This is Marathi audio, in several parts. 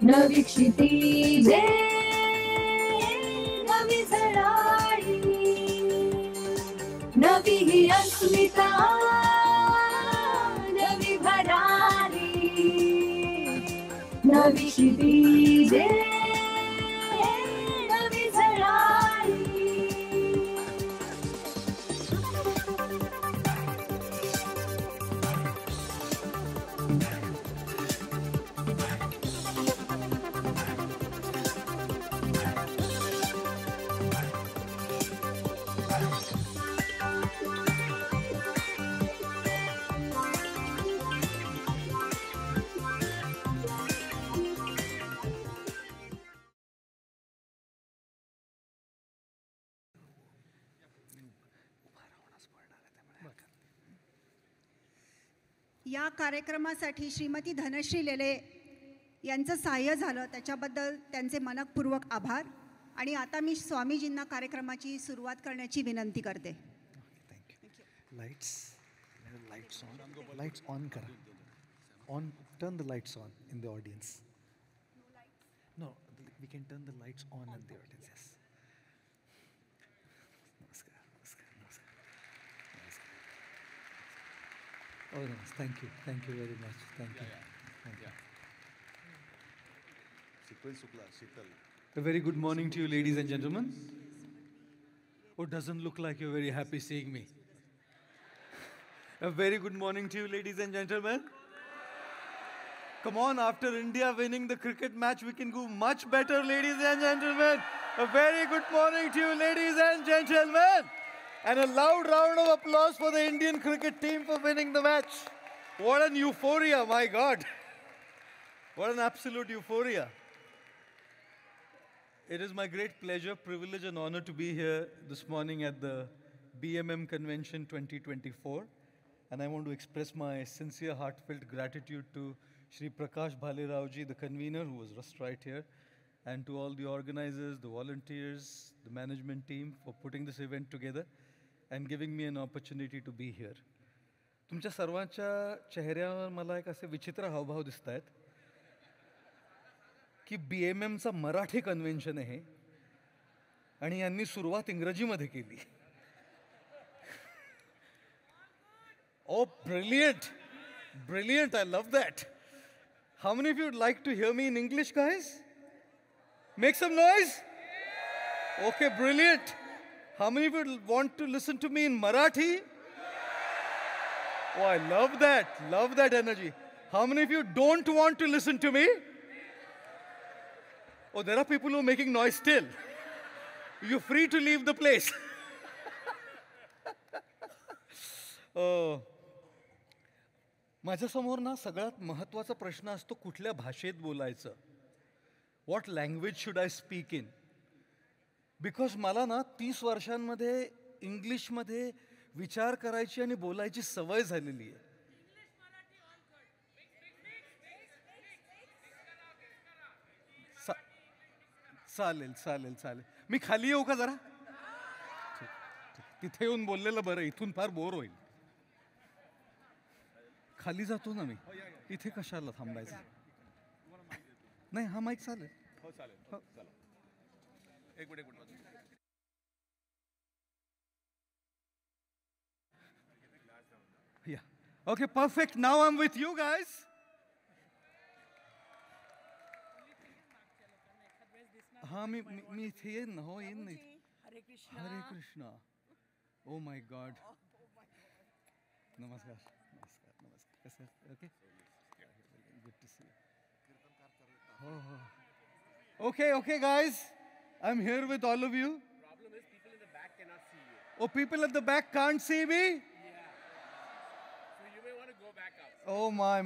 नवी क्षितिजे नवी झळाळी नवी ही अस्मिता नवी भरारी नवी क्षितिजे नवी झळाळी या कार्यक्रमासाठी श्रीमती धनश्री लेले यांचं सहाय्य झालं त्याच्याबद्दल त्यांचे मनपूर्वक आभार. आणि आता मी स्वामीजींना कार्यक्रमाची सुरुवात करण्याची विनंती करते. थँक्यू. लाईट्स ऑन करा. Turn the lights on in the audience. No, we can turn the lights on in the audience. Yes. Oh, no, thank you very much. Thank you. A very good morning to you, ladies and gentlemen. Oh, doesn't look like you're very happy seeing me. A very good morning to you, ladies and gentlemen. Come on, after India winning the cricket match, we can do much better, ladies and gentlemen. A very good morning to you, ladies and gentlemen. And a loud round of applause for the Indian cricket team for winning the match. What an euphoria, my God. What an absolute euphoria. It is my great pleasure, privilege and honor to be here this morning at the BMM Convention 2024. And I want to express my sincere, heartfelt gratitude to Shri Prakash Bhaleraoji, the convener, who was just right here, and to all the organizers, the volunteers, the management team for putting this event together and giving me an opportunity to be here. तुमच्या सर्वांच्या चेहऱ्यावर मला एक असे विचित्र हावभाव दिसत आहेत की BMMचा मराठी कन्व्हेन्शन आहे आणि यांनी सुरुवात इंग्रजीमध्ये केली. Oh, brilliant, I love that. How many of you would like to hear me in English, guys? Make some noise. Okay, brilliant. How many of you want to listen to me in Marathi? Oh, I love that energy. How many of you don't want to listen to me? Oh, there are people who are making noise still. You're free to leave the place. Oh. माझ्यासमोर ना सगळ्यात महत्त्वाचा प्रश्न असतो कुठल्या भाषेत बोलायचं. What language should I speak in? Because मला ना 30 वर्षांमध्ये इंग्लिशमध्ये विचार करायची आणि बोलायची सवय झालेली आहे. चालेल. मी खाली येऊ का जरा? तिथे येऊन बोललेलं बरं, इथून फार बोर होईल. खाली जातो ना मी, इथे कशाला थांबायचं? नाही, हा माईक चालेल. एक minute. Yeah. Okay, perfect. Now I'm with you guys. हाँ मी इथे येईन ना. हो, येईन ना. हरे कृष्णा. Oh my God. नमस्कार. कसं? Okay. Good to see you. Okay, guys. I'm here with all of you. Problem is people in the back cannot see you. Oh, people at the back can't see me? Yeah. So you may want to go back up. Oh my.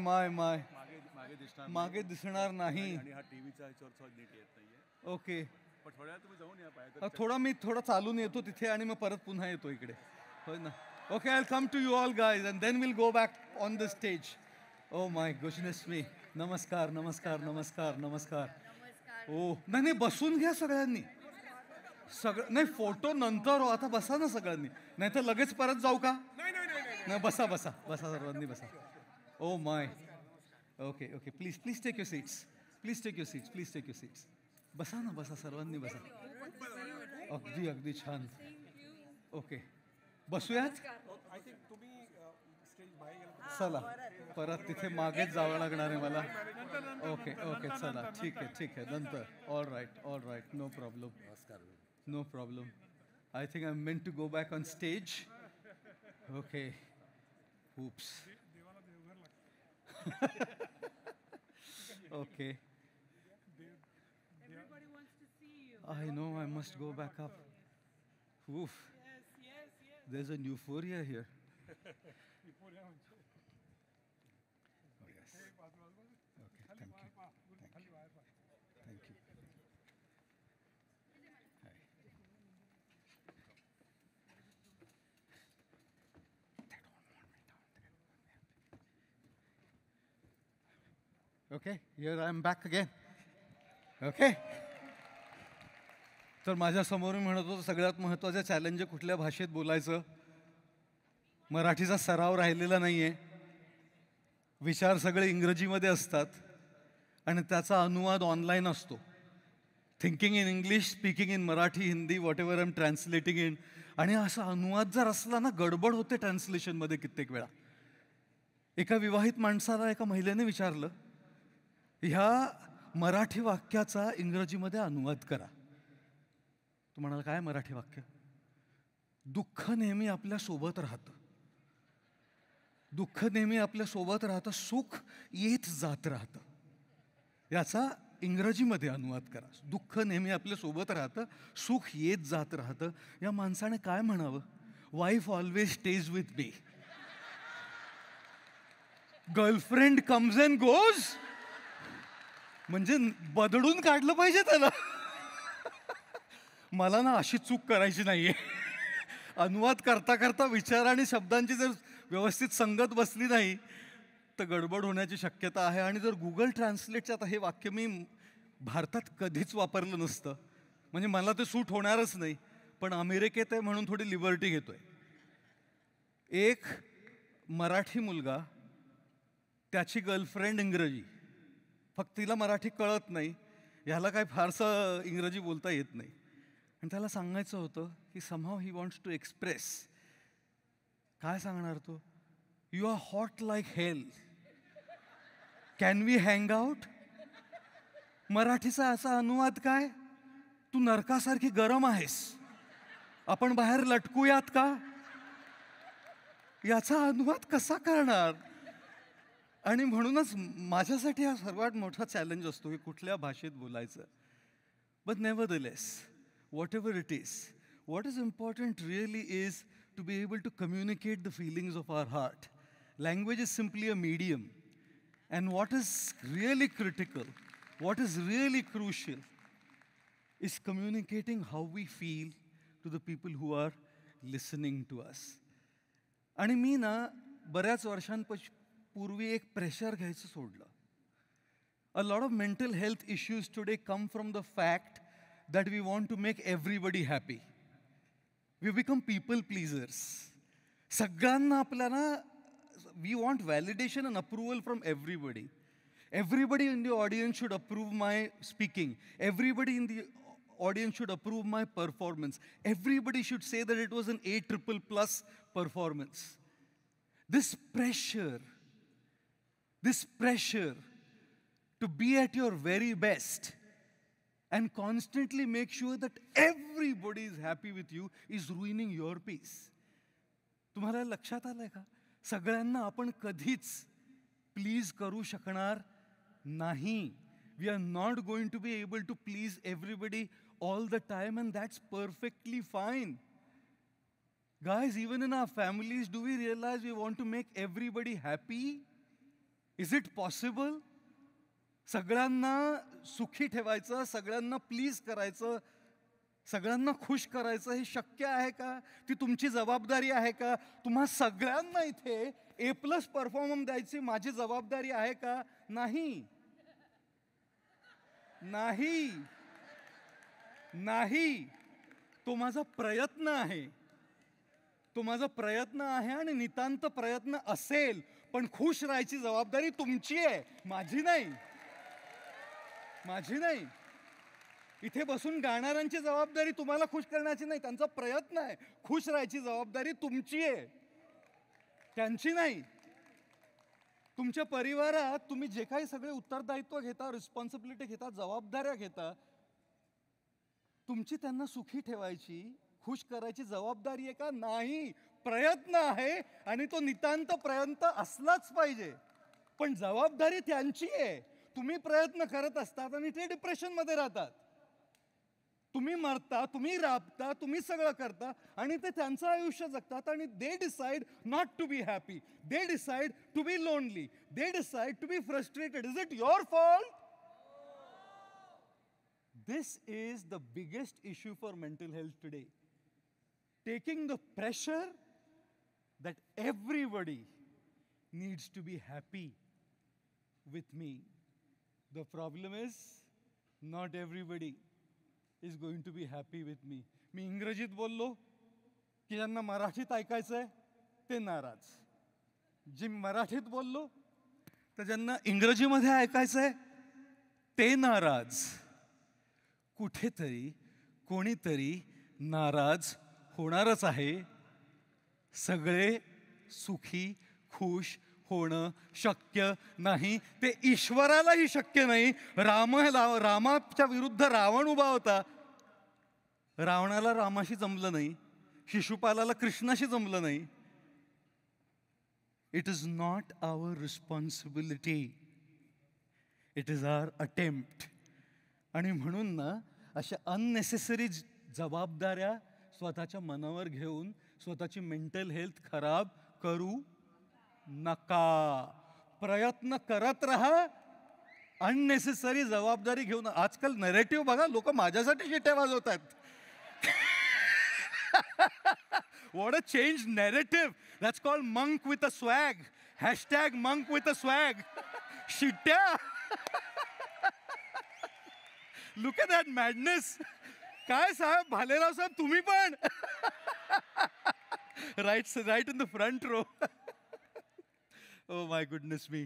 मागे दिसणार नाही. आणि हा टीव्हीचा याच्यावर नीट येत नाहीये. ओके. पण थोड्या तुम्ही जाऊन या पाहिजे. थोडा चालून येतो तिथे आणि मग परत पुन्हा येतो इकडे. होय ना. Okay, I'll come to you all guys and then we'll go back on the stage. Oh my goodness me. नमस्कार. नाही बसून घ्या सगळ्यांनी. नाही फोटो नंतर हो, आता बसा ना सगळ्यांनी. नाही तर लगेच परत जाऊ का? नाही बसा सर्वांनी बसा. Oh my. Okay, please take your seats. Please take your seats, please take your seats. बसा ना, बसा, सर्वांनी बसा. अगदी अगदी छान. ओके, बसूयात. चला, परत तिथे मागेच जावं लागणार आहे मला. ओके ओके, चला, ठीक आहे ठीक आहे, नंतर. All right, no problem, no problem. I think I am meant to go back on stage. Okay, oops. Okay. Everybody wants to see you. I know, I must go back up. Oof. Yes. There's a euphoria here. Oh, yes. Okay, thank you. Thank you. Hi. They don't want me down there. Okay, here I am back again. Okay. तर माझ्या समोर मी म्हणत होतो सगळ्यात महत्त्वाचं चॅलेंज आहे कुठल्या भाषेत बोलायचं. मराठीचा सराव राहिलेला नाही आहे. विचार सगळे इंग्रजीमध्ये असतात आणि त्याचा अनुवाद ऑनलाईन असतो. Thinking in English, speaking in Marathi, Hindi, whatever I am translating in. आणि असा अनुवाद जर असला ना, गडबड होते ट्रान्सलेशनमध्ये कित्येक वेळा. एका विवाहित माणसाला एका महिलेने विचारलं, ह्या मराठी वाक्याचा इंग्रजीमध्ये अनुवाद करा. तो म्हणाला, काय मराठी वाक्य? दुःख नेहमी आपल्या सोबत राहतं. दुःख नेहमी आपल्या सोबत राहतं, सुख येत जात राहतं. याचा इंग्रजीमध्ये अनुवाद करा. दुःख नेहमी आपल्या सोबत राहतं, सुख येत जात राहतं. या माणसाने काय म्हणावं? Wife always stage with me. Girlfriend comes and goes. म्हणजे बदडून काढलं पाहिजे त्याला. मला ना अशी चूक करायची नाहीये. अनुवाद करता करता विचार आणि शब्दांची जर व्यवस्थित संगत बसली नाही तर गडबड होण्याची शक्यता आहे. आणि जर गुगल ट्रान्सलेटचं, आता हे वाक्य मी भारतात कधीच वापरलं नसतं, म्हणजे मला ते सूट होणारच नाही, पण अमेरिकेत आहे म्हणून थोडी लिबर्टी घेतोय. एक मराठी मुलगा, त्याची गर्लफ्रेंड इंग्रजी, फक्त तिला मराठी कळत नाही, ह्याला काय फारसं इंग्रजी बोलता येत नाही. आणि त्याला सांगायचं होतं की somehow he wants to express. काय सांगणार तो? You are hot like hell, can we hang out. मराठीचा असा अनुवाद काय? तू नरकासारखी गरम आहेस, आपण बाहेर लटकूयात का? याचा अनुवाद कसा करणार? आणि म्हणूनच माझ्यासाठी हा सर्वात मोठा चॅलेंज असतो की कुठल्या भाषेत बोलायचं. But nevertheless, whatever it is, what is important really is to be able to communicate the feelings of our heart. Language is simply a medium. And what is really critical, what is really crucial, is communicating how we feel to the people who are listening to us. आणि मी ना बऱ्याच वर्षांपूर्वी एक प्रेशर घ्यायचं सोडलं. A lot of mental health issues today come from the fact that we want to make everybody happy. We become people pleasers. सगळ्यांना आपल्याला, we want validation and approval from everybody. Everybody in the audience should approve my speaking. Everybody in the audience should approve my performance. Everybody should say that it was an A++ performance. This pressure to be at your very best and constantly make sure that everybody is happy with you is ruining your peace. तुम्हाला लक्षात आलंय का? सगळ्यांना आपण कधीच प्लीज करू शकणार नाही. We are not going to be able to please everybody all the time, and that's perfectly fine. Guys, even in our families, do we realize we want to make everybody happy? Is it possible? सगळ्यांना सुखी ठेवायचं, सगळ्यांना प्लीज करायचं, सगळ्यांना खुश करायचं, हे शक्य आहे का? ती तुमची जबाबदारी आहे का? तुम्हा सगळ्यांना इथे A+ परफॉर्मन्स द्यायची माझी जबाबदारी आहे का? नाही, नाही, नाही. तो माझा प्रयत्न आहे, तो माझा प्रयत्न आहे आणि नितांत प्रयत्न असेल, पण खुश राहायची जबाबदारी तुमची आहे, माझी नाही. माझी नाही. इथे बसून गाणाऱ्यांची जबाबदारी तुम्हाला खुश करण्याची नाही, त्यांचा प्रयत्न आहे. खुश राहायची जबाबदारी तुमची आहे, त्यांची नाही. तुमच्या परिवारात तुम्ही जे काही सगळे उत्तरदायित्व घेता, रिस्पॉन्सिबिलिटी घेता, जबाबदाऱ्या घेता, तुमची त्यांना सुखी ठेवायची, खुश करायची जबाबदारी आहे का? नाही. प्रयत्न आहे आणि तो नितांत प्रयत्न असलाच पाहिजे, पण जबाबदारी त्यांची आहे. तुम्ही प्रयत्न करत असतात आणि ते डिप्रेशनमध्ये राहतात. तुम्ही मरता, तुम्ही राबता, तुम्ही सगळं करता आणि ते त्यांचं आयुष्य जगतात आणि they decide not to be happy, they decide to be lonely, they decide to be frustrated. Is it your fault? This is the biggest issue for mental health today. Taking the pressure that everybody needs to be happy with me. The problem is, not everybody is going to be happy with me. मी इंग्रजीत बोललो की ज्यांना मराठीत ऐकायचंय ते नाराज. जी मराठीत बोललो तर ज्यांना इंग्रजीमध्ये ऐकायचंय ते नाराज. कुठेतरी कोणीतरी नाराज होणारच आहे. सगळे सुखी खुश होणं शक्य नाही. ते ईश्वरालाही शक्य नाही. रामाच्या विरुद्ध रावण उभा होता. रावणाला रामाशी जमलं नाही, शिशुपालाला कृष्णाशी जमलं नाही. It is not our responsibility, it is our attempt. आणि म्हणून ना अशा अननेसेसरी जबाबदाऱ्या स्वतःच्या मनावर घेऊन स्वतःची मेंटल हेल्थ खराब करू नका. प्रयत्न करत राहा, अननेसेसरी जबाबदारी घेऊन. आजकाल नरेटिव्ह बघा, लोक माझ्यासाठी शिट्या वाजवतात. What a change narrative. That's called monk with a swag. Hashtag monk with a swag. शिट्या. Look at that madness. काय साहेब, भालेराव साहेब तुम्ही पण right in the front row. Oh my goodness मी.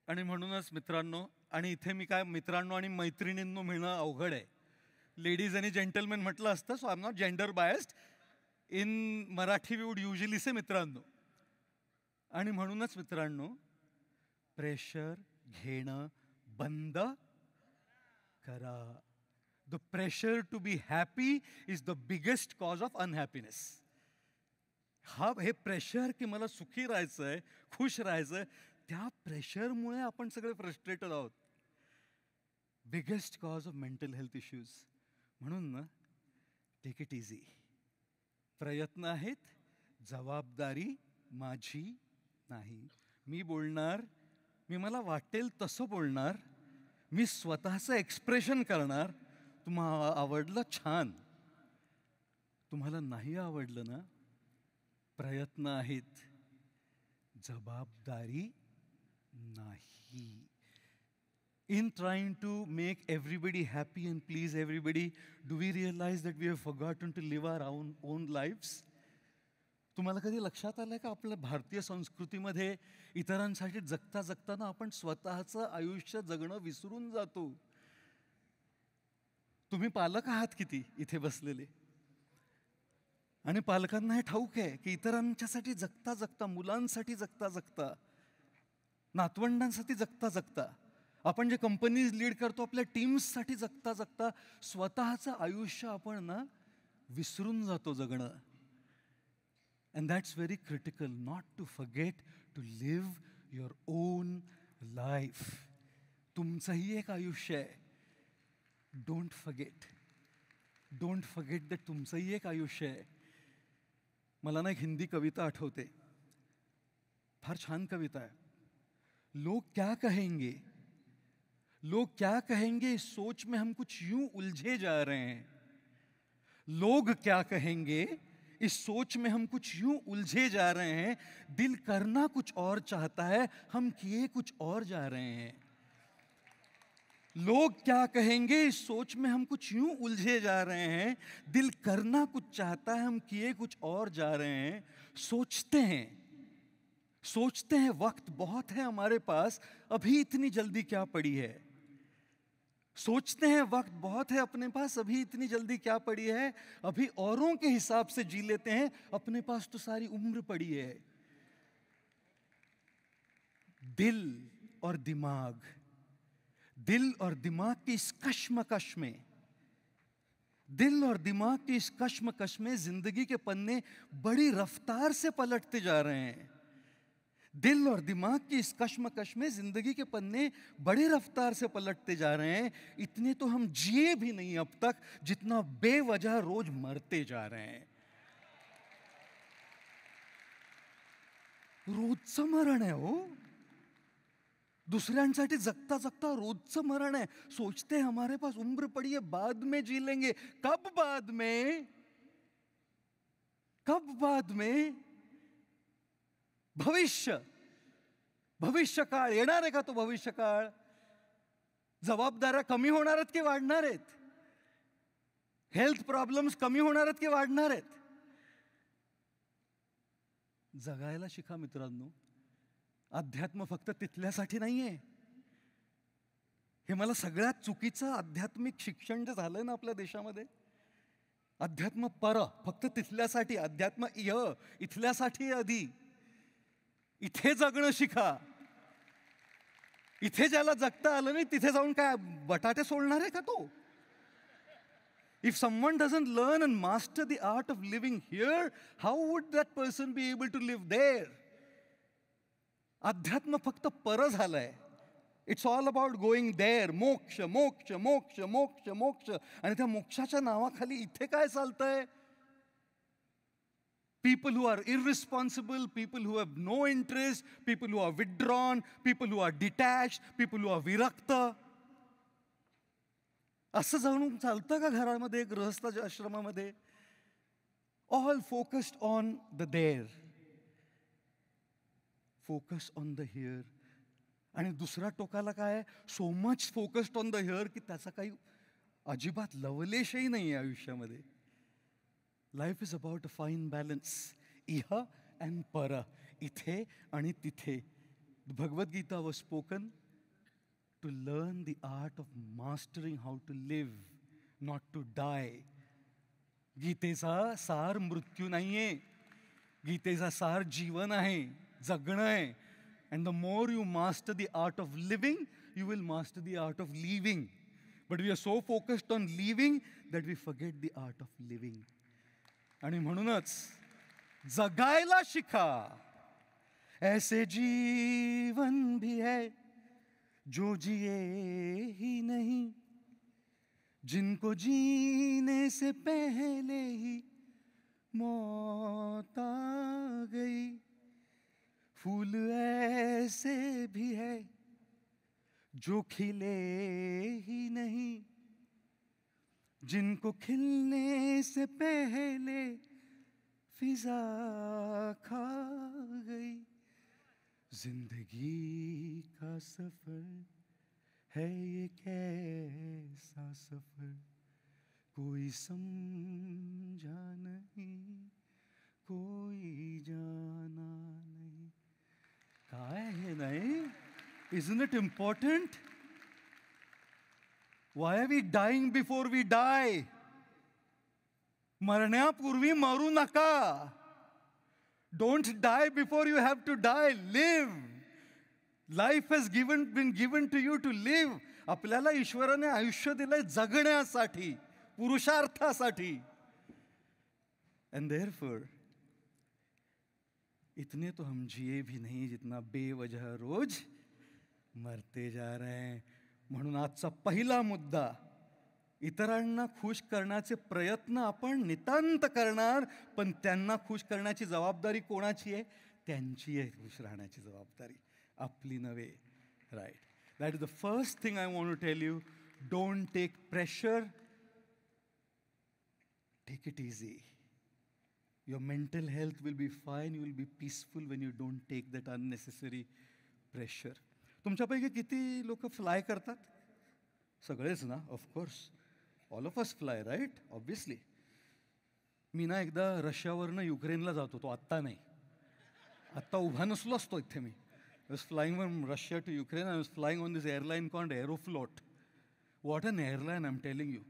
आणि म्हणूनच मित्रांनो, आणि इथे मी काय मित्रांनो आणि मैत्रिणींनो म्हणणं अवघड आहे. लेडीज आणि जेंटलमेन म्हटलं असतं, so I am not gender biased. In Marathi we would usually say मित्रांनो. आणि म्हणूनच मित्रांनो, प्रेशर घेणं बंद करा. The pressure to be happy is the biggest cause of unhappiness. हे प्रेशर की मला सुखी राहायचंय, खुश राहायचंय, त्या प्रेशरमुळे आपण सगळे फ्रस्ट्रेटेड आहोत. Biggest cause of mental health issues. म्हणून ना, टेक इट इझी. प्रयत्न आहेत, जबाबदारी माझी नाही. मी बोलणार, मी मला वाटेल तसं बोलणार, मी स्वतःचं एक्सप्रेशन करणार. तुम्हाला आवडलं छान, तुम्हाला नाही आवडलं ना, प्रयत्न आहेत, जबाबदारी नाही. In trying to make everybody happy and please everybody, do we realize that we have forgotten to live our own lives? तुम्हाला कधी लक्षात आलंय का आपल्या भारतीय संस्कृतीमध्ये इतरांसाठी जगता जगताना आपण स्वतःचं आयुष्य जगणं विसरून जातो. तुम्ही पालक आहात किती इथे बसलेले, आणि पालकांना हे ठाऊक आहे की इतरांच्यासाठी जगता जगता, मुलांसाठी जगता जगता, नातवंडांसाठी जगता जगता, आपण जे कंपनीज लीड करतो आपल्या टीम्ससाठी जगता जगता, स्वतःचं आयुष्य आपण ना विसरून जातो जगणं. And that's very critical, not to forget to live your own life. तुमचंही एक आयुष्य आहे. Don't forget. Don't forget that तुमचंही एक आयुष्य आहे. मला ना एक हिंदी कविता आठवते, फार छान कविता आहे. लोग क्या कहेंगे, लोग क्या कहेंगे, इस सोच में हम कुछ यूं उलझे जा रहे हैं. लोग क्या कहेंगे, इस सोच में हम कुछ यूं उलझे जा रहे हैं. दिल करना कुछ और चाहता है, हम किए कुछ और जा रहे हैं. लोग क्या कहेंगे, इस सोच में हम कुछ यूं उलझे जा रहे हैं. दिल करना कुछ चाहता है, हम किए कुछ और जा रहे हैं. सोचते हैं वक्त बहुत है हमारे पास, अभी इतनी जल्दी क्या पड़ी है. सोचते हैं वक्त बहुत है अपने पास, अभी इतनी जल्दी क्या पड़ी है, अभी औरों के हिसाब से जी लेते हैं, अपने पास तो सारी उम्र पड़ी है। दिल और दिमाग, दिल और दिमाग की इस कश्मकश में, दिल और दिमाग की इस कश्मकश में जिंदगी के पन्ने बड़ी रफ्तार से पलटते जा रहे हैं। दिल और दिमाग की इस कश्मकश में जिंदगी के पन्ने बड़ी रफ्तार से पलटते जा रहे हैं। इतने तो हम जिए भी नहीं अब तक, जितना बेवजह रोज मरते जा रहे हैं। रोजचं मरण है हो, दुसऱ्यांसाठी जगता जगता रोजचं मरण है। सोचते हैं हमारे पास उम्र पड़ी है, बाद में जी लेंगे। कब बाद में, कब बाद में? भविष्य, भविष्यकाळ येणार आहे का? तो भविष्यकाळ जबाबदाऱ्या कमी होणार आहेत की वाढणार आहेत? हेल्थ प्रॉब्लेम्स कमी होणार आहेत की वाढणार आहेत? जगायला शिका मित्रांनो. अध्यात्म फक्त तिथल्यासाठी नाहीये. हे मला सगळ्यात चुकीचं आध्यात्मिक शिक्षण जे झालंय ना आपल्या देशामध्ये, अध्यात्म पर, फक्त तिथल्यासाठी, अध्यात्म इथल्यासाठी आधी. इथे जगणं शिका. इथे ज्याला जगता आलं नाही तिथे जाऊन काय बटाटे सोलणार आहे का तो? If someone doesn't learn and master the art of living here, how would that person be able to live there? अध्यात्म फक्त पर झालंय. It's all about going there. मोक्ष मोक्ष मोक्ष मोक्ष मोक्ष. आणि त्या मोक्षाच्या नावाखाली इथे काय चालतंय? People who are irresponsible, people who have no interest, people who are withdrawn, people who are detached, people who are virakta. असं जाऊन चालतं का घरामध्ये, गृहस्थाच्या आश्रमामध्ये? All focused on the there, focus on the here. आणि दुसऱ्या टोकाला काय? So much focused on the here की त्याचा काही अजिबात लवलेशही नाही आहे आयुष्यामध्ये. Life is about a fine balance, इह अँड पर, इथे आणि तिथे. Bhagavad Gita was spoken to learn the art of mastering how to live, not to die. गीतेचा सार मृत्यू नाहीये, गीतेचा सार जीवन आहे, जगणं आहे. And the more you master the art of living, you will master the art of leaving. But we are so focused on leaving that we forget the art of living. आणि म्हणूनच जगायला शिका. ऐसे जीवन भी है जो जिए ही नहीं, जिनको जीने से पहले ही मौत आ गई. फूल ऐसे भी है जो खिले ही नहीं, जिनको खिलने से पहले फिजा खा गई. जिंदगी का सफर है ये कैसा सफर, कोई समझा नहीं, कोई जाना नहीं. काय हे नाही? Isn't it important? Why are we dying before we die? मरण्यापूर्वी मरू नका. Don't die before you have to die. Live. Life has been given to you to live. आपल्याला ईश्वराने आयुष्य दिलंय जगण्यासाठी, पुरुषार्थासाठी. And therefore, इतने तो हम जिए भी नहीं जितना बेवजह रोज मरते जा रहे हैं. म्हणून आजचा पहिला मुद्दा, इतरांना खुश करण्याचे प्रयत्न आपण नितांत करणार, पण त्यांना खुश करण्याची जबाबदारी कोणाची आहे? त्यांची आहे. खुश राहण्याची जबाबदारी आपली नव्हे. Right. That is the first thing I want to tell you. Don't take pressure, take it easy. Your mental health will be fine, you will be peaceful when you don't take that unnecessary pressure. तुमच्यापैकी किती लोक फ्लाय करतात? सगळेच ना? Of course, all of us fly, right? Obviously. मी ना एकदा रशियावरनं युक्रेनला जातो, तो आत्ता नाही, आत्ता उभा नसलो असतो इथे. मी was flying from Russia to Ukraine. I was flying on this airline called Aeroflot. What an airline, I'm telling you.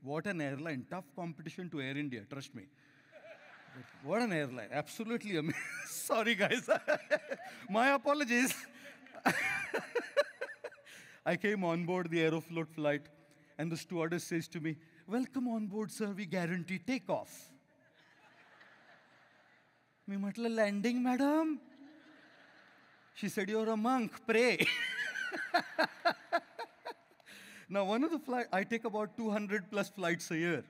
What an airline. Tough competition to Air India, trust me. What an airline. Absolutely amazing. Sorry, guys. My apologies. I came on board the Aeroflot flight, and the stewardess says to me, "Welcome on board, sir. We guarantee takeoff." मी म्हटलं, "Landing, madam?" She said, "You're a monk. Pray." Now, one of the flights, I take about 200 plus flights a year.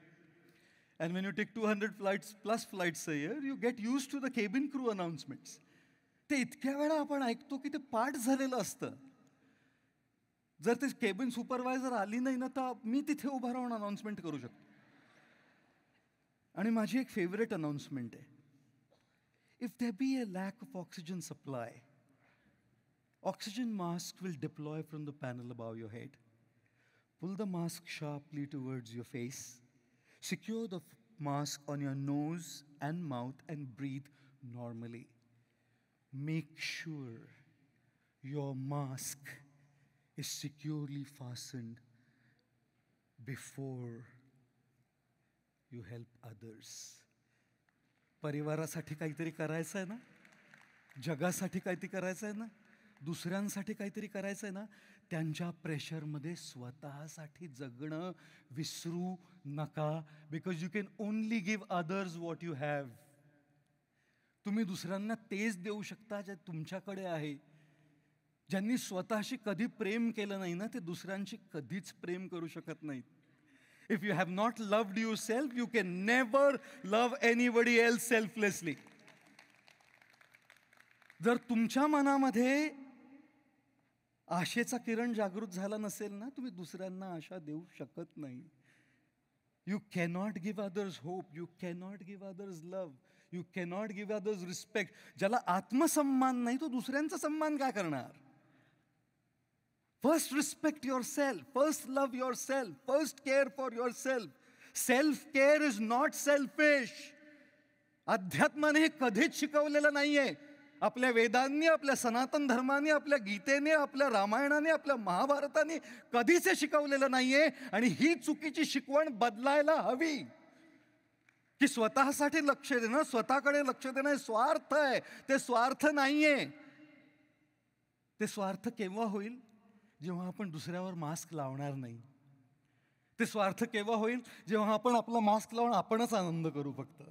And when you take 200 plus flights a year, you get used to the cabin crew announcements. ते इतक्या वेळा आपण ऐकतो की ते पाठ झालेलं असतं. जर ते केबिन सुपरवायझर आली नाही ना, तर मी तिथे उभा राहून अनाउन्समेंट करू शकतो. आणि माझी एक फेवरेट अनाउन्समेंट आहे. If there be a lack of oxygen supply, oxygen masks will deploy from the panel above your head. Pull the mask sharply towards your face. Secure the mask on your nose and mouth and breathe normally. Make sure your mask is securely fastened before you help others. परिवारासाठी काहीतरी करायचं आहे ना, जगासाठी काहीतरी करायचं आहे ना, दुसऱ्यांसाठी काहीतरी करायचं आहे ना, त्यांच्या प्रेशरमध्ये स्वतःसाठी जगणं विसरू नका. Because you can only give others what you have. तुम्ही दुसऱ्यांना तेच देऊ शकता जे तुमच्याकडे आहे. ज्यांनी स्वतःशी कधी प्रेम केलं नाही ना, ते दुसऱ्यांशी कधीच प्रेम करू शकत नाहीत. If you have not loved yourself, you can never love anybody else selflessly. जर तुमच्या मनामध्ये आशेचा किरण जागृत झाला नसेल ना, तुम्ही दुसऱ्यांना आशा देऊ शकत नाही. You cannot give others hope. You cannot give others love. You cannot give others respect. ज्याला आत्मसन्मान नाही, तो दुसऱ्यांचा सन्मान काय करणार? First respect yourself. First love yourself. First care for yourself. Self-care is not selfish. अध्यात्माने हे कधीच शिकवलेलं नाहीये. आपल्या वेदांनी, आपल्या सनातन धर्माने, आपल्या गीतेने, आपल्या रामायणाने, आपल्या महाभारताने कधीच हे शिकवलेलं नाहीये. आणि ही चुकीची शिकवण बदलायला हवी. की स्वतःसाठी लक्ष देणं, स्वतःकडे लक्ष देणं हे स्वार्थ आहे. ते स्वार्थ नाहीये. ते स्वार्थ केव्हा होईल? जेव्हा आपण दुसऱ्यावर मास्क लावणार नाही. ते स्वार्थ केव्हा होईल? जेव्हा आपण आपला मास्क लावून आपणच आनंद करू फक्त.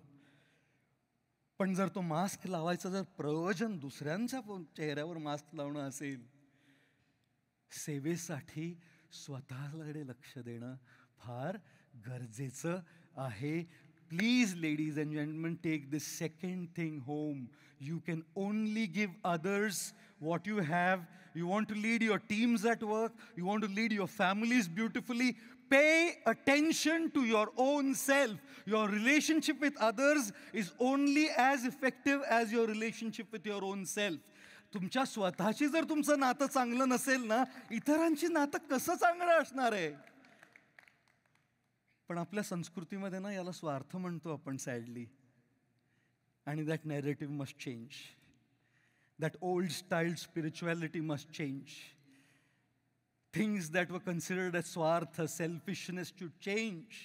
पण जर तो मास्क लावायचं जर प्रयोजन दुसऱ्यांच्या चेहऱ्यावर मास्क लावणं असेल, सेवेसाठी स्वतःकडे लक्ष देणं फार गरजेचं आहे. Please, ladies and gentlemen, take this second thing home. You can only give others what you have. You want to lead your teams at work. You want to lead your families beautifully. Pay attention to your own self. Your relationship with others is only as effective as your relationship with your own self. तुमच्या स्वतःची जर तुमचं नातं चांगलं नसेल ना, इतरांची नातं कसं चांगलं असणार आहे? पण आपल्या संस्कृतीमध्ये ना याला स्वार्थ म्हणतो आपण सॅडली. आणि that narrative must change. That old style spirituality must change. Things that were considered as swartha, selfishness should change.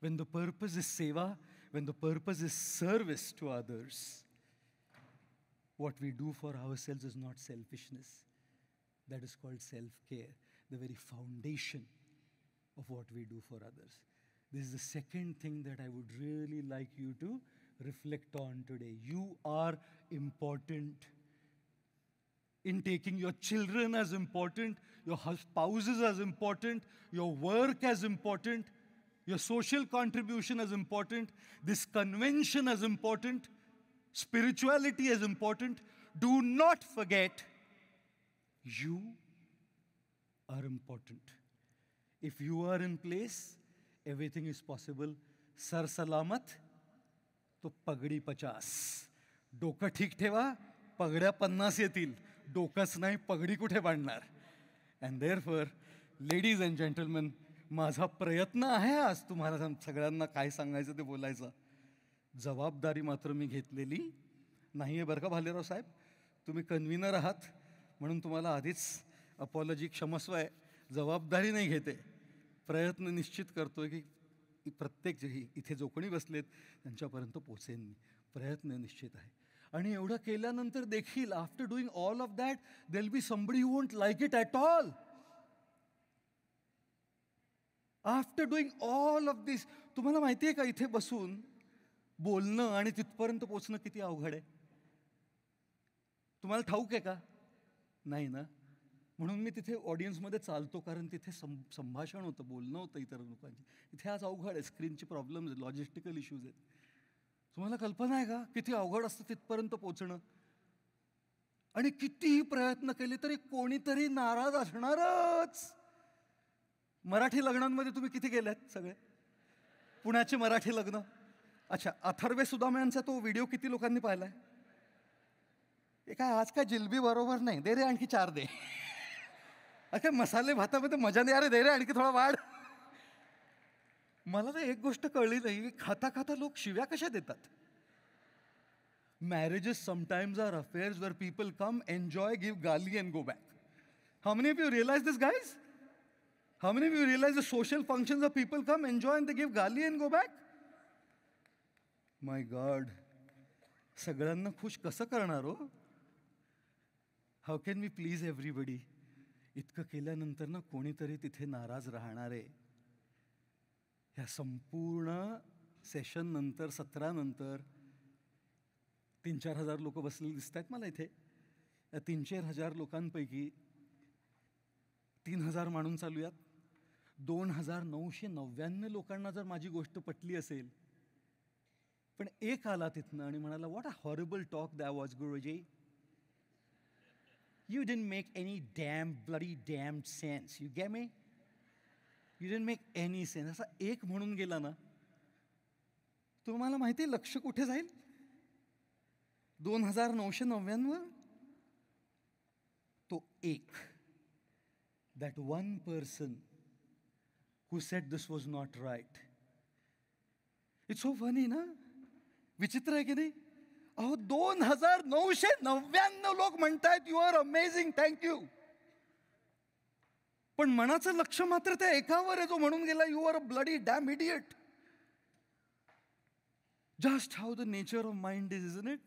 When the purpose is seva, when the purpose is service to others, what we do for ourselves is not selfishness. That is called self-care, the very foundation of what we do for others. This is the second thing that I would really like you to reflect on today. You are important. In taking your children as important, your spouses as important, your work as important, your social contribution as important, this convention as important, spirituality as important. Do not forget, you are important. If you are in place, everything is possible. Sar salamat, तो पगडी 50. डोकं ठीक ठेवा, पगड्या 50 येतील. डोकंच नाही, पगडी कुठे बांधणार? And therefore, ladies and gentleman, माझा प्रयत्न आहे आज तुम्हाला सगळ्यांना काय सांगायचं ते बोलायचं. जबाबदारी मात्र मी घेतलेली नाही आहे बरं का भालेराव साहेब. तुम्ही कन्व्हिनर आहात म्हणून तुम्हाला आधीच अपॉलॉजी, क्षमस्व आहे. जबाबदारी नाही घेते. प्रयत्न निश्चित करतोय की प्रत्येक जे इथे जो कोणी बसलेत त्यांच्यापर्यंत पोचेन मी. प्रयत्न निश्चित आहे. आणि एवढं केल्यानंतर देखील after doing all of that there will be somebody who won't like it at all. After doing all of this, तुम्हाला माहिती आहे का इथे बसून बोलणं आणि तिथपर्यंत पोचणं किती अवघड आहे? तुम्हाला ठाऊक आहे का? नाही ना. म्हणून मी तिथे ऑडियन्समध्ये चालतो, कारण तिथे संभाषण होतं, बोलणं होतं इतर लोकांची. इथे आज अवघड आहे, स्क्रीनचे प्रॉब्लेम्स आहेत, लॉजिस्टिकल इश्यूज आहेत. तुम्हाला कल्पना आहे का किती अवघड असतं तिथपर्यंत पोचणं? आणि कितीही प्रयत्न केले तरी कोणीतरी नाराज असणारच. मराठी लग्नांमध्ये तुम्ही किती गेल्यात सगळे? पुण्याचे मराठी लग्न. अच्छा, अथर्वे सुदाम्यांचा तो व्हिडिओ किती लोकांनी पाहिलाय? हे काय आज काय जिलबी बरोबर नाही, दे रे आणखी 4 दे. अरे मसाले भातामध्ये मजा नाही, अरे दे रे आणखी थोडा वाढ. मला तर एक गोष्ट कळली नाही, खाता खाता लोक शिव्या कशा देतात? Marriages sometimes are affairs where people come, enjoy, give gaali and go back. How many of you realise this guys? How many of you realise the social functions of people come, enjoy and they give gaali and go back? My god, सगळ्यांना खुश कसं करणार हो? How can we please everybody? इतकं केल्यानंतर ना कोणीतरी तिथे नाराज राहणार आहे. ह्या संपूर्ण सेशन नंतर, सत्रानंतर 3-4 हजार लोक बसलेले दिसत आहेत मला इथे. या 3-4 हजार लोकांपैकी 3000 मानून चालूयात, 2999 लोकांना जर माझी गोष्ट पटली असेल, पण एक आला तिथनं आणि म्हणाला, what a horrible talk that was गुरुजी. You didn't make any bloody damn sense. You get me? You didn't make any sense. असा एक म्हणून गेला ना, तुम्हाला माहिती आहे लक्ष कुठे जाईल? 2999. तो एक, that one person who said this was not right. It's so funny ना? विचित्र आहे की नाही? अहो 2999 लोक म्हणतायत यू आर अमेझिंग, थँक्यू. पण मनाचं लक्ष मात्र त्या एकावर आहे जो म्हणून गेला you are a bloody dam idiot. Just how the nature of mind is, isn't it?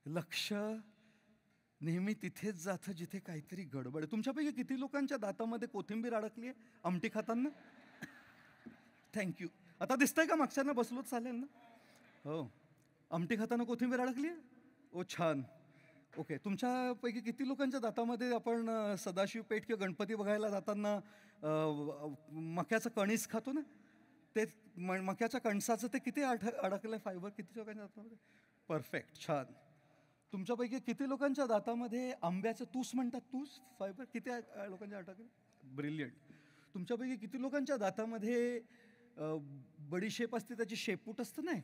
लक्ष नेहमी तिथेच जातं जिथे काहीतरी गडबड आहे. तुमच्यापैकी किती लोकांच्या दातामध्ये कोथिंबीर अडकली आहे आमटी खाताना? थँक्यू. आता दिसतंय का मागच्यांना? बसलोच चालेल ना? हो, आमटी खाताना कोथिंबीर अडकली आहे? ओ छान, ओके. तुमच्यापैकी किती लोकांच्या दातामध्ये आपण सदाशिव पेठ किंवा गणपती बघायला जाताना मक्याचं कणीस खातो ना, ते मक्याच्या कणसाचं ते किती अडकलं फायबर? किती लोकांच्या दातामध्ये? परफेक्ट, छान. तुमच्यापैकी किती लोकांच्या दातामध्ये आंब्याचं तूस म्हणतात, तूस फायबर किती लोकांच्या अडकलं? ब्रिलियंट. तुमच्यापैकी किती लोकांच्या दातामध्ये बडीशेप असते, त्याची शेपूट असतं नाही,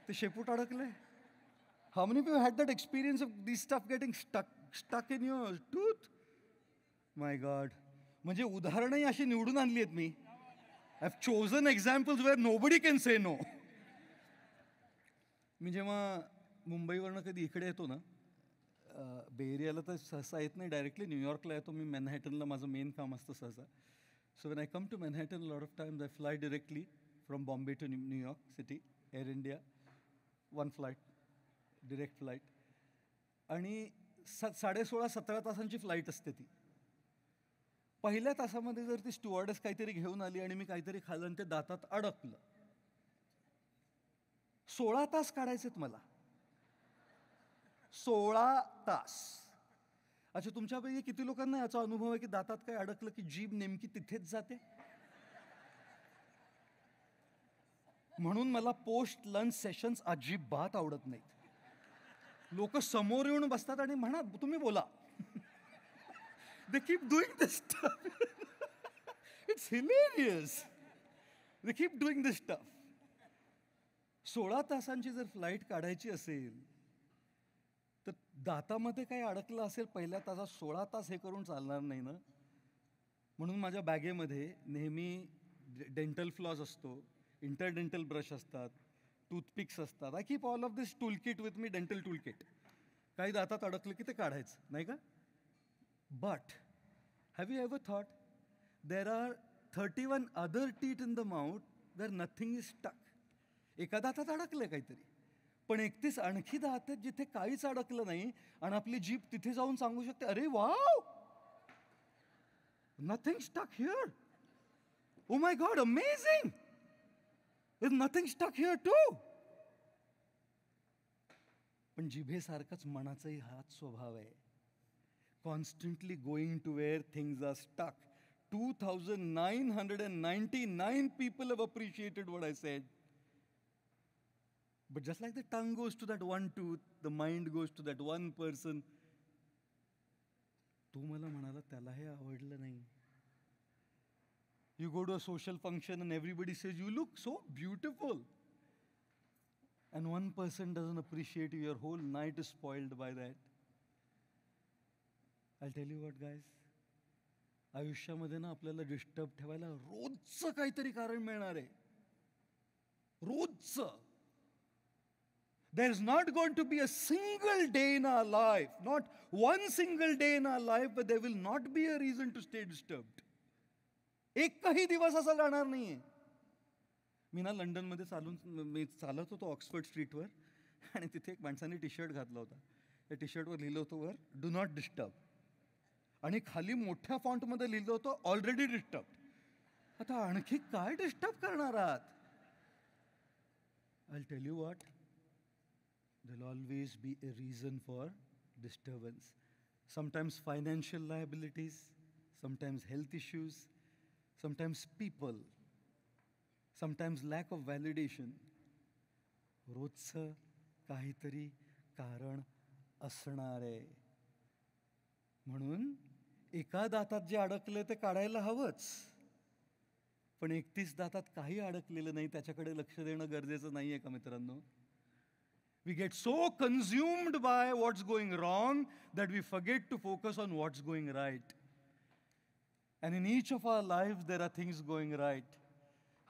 ते शेपूट अडकलंय? How many people had that experience of this stuff getting stuck in your tooth? My god. म्हणजे उदाहरणंही अशी निवडून आणली आहेत मी. I have chosen examples where nobody can say no. मी जेव्हा मुंबईवरनं कधी इकडे येतो ना, बे एरियाला तर सहसा येत नाही डायरेक्टली, न्यूयॉर्कला येतो मी. मॅनहॅटनला माझं मेन काम असतं सहसा. So when I come to Manhattan lot of times I fly directly from Bombay to New York city, Air India, 1 flight, direct flight. आणि 16.5-17 तासांची फ्लाईट असते ती. पहिल्या तासामध्ये जर ती स्टुअर्डेस काहीतरी घेऊन आली आणि मी काहीतरी खाल्लं आणि ते दातात अडकलं, 16 तास काढायचेत मला. 16 तास. अच्छा, तुमच्यापैकी किती लोकांना याचा अनुभव आहे की दातात काही अडकलं की जीभ नेमकी तिथेच जाते? म्हणून मला पोस्ट लंच सेशन्स अजिबात आवडत नाहीत. लोक समोर येऊन बसतात आणि म्हणा तुम्ही बोला. They keep doing this stuff. It's hilarious. They keep doing this stuff. 16 तासांची जर फ्लाईट काढायची असेल तर दातामध्ये काही अडकलं असेल पहिल्या तासात, 16 तास हे करून चालणार नाही ना. म्हणून माझ्या बॅगेमध्ये नेहमी डेंटल फ्लॉस असतो, इंटरडेंटल ब्रश असतात, टूथपिक्स असतात. I keep all of this tool kit with me, dental tool kit. काही दातात अडकलं की ते काढायचं नाही का. But have you ever thought there are 31 other teeth in the mouth where nothing is stuck. एका दातात अडकलं काहीतरी, पण 31 आणखी दात आहेत जिथे काहीच अडकलं नाही आणि आपली जीभ तिथे जाऊन सांगू शकते, अरे wow, nothing stuck here. Oh my God, amazing, is nothing stuck here too. पण जिभेसारखाच मनाचाही हाच स्वभाव आहे. Constantly going to where things are stuck. 2,999 people have appreciated what I said. But just like the tongue goes to that one tooth, the mind goes to that one person. तू मला म्हणाला त्याला हे आवडलं नाही. You go to a social function and everybody says, you look so beautiful. And one person doesn't appreciate you, your whole night is spoiled by that. I'll tell you what, guys. आयुष्यामध्ये ना आपल्याला डिस्टर्ब ठेवायला रोजचं काहीतरी कारण मिळणार आहे. रोजचं. There is not going to be a single day in our life, not one single day in our life, but there will not be a reason to stay disturbed. एकही दिवस असा जाणार नाहीये. मी ना लंडनमध्ये मी चालत होतो ऑक्सफर्ड स्ट्रीटवर आणि तिथे एक माणसाने टी शर्ट घातला होता. त्या टी शर्टवर लिहिलं होतं वर, डू नॉट डिस्टर्ब, आणि खाली मोठ्या फॉन्टमध्ये लिहिलं होतं, ऑलरेडी डिस्टर्ब. आता आणखी काय डिस्टर्ब करणार आहात? I tell you what, there will always be a reason for disturbance. Sometimes financial liabilities, sometimes health issues, sometimes people, sometimes lack of validation. रोजचं काहीतरी कारण असणार आहे. म्हणून एका दातात जे अडकले ते काढायला हवंच, पण 31 दातात काही अडकलेलं नाही त्याच्याकडे लक्ष देणं गरजेचं नाही आहे का मित्रांनो? We get so consumed by what's going wrong that we forget to focus on what's going right. And in each of our life there are things going right.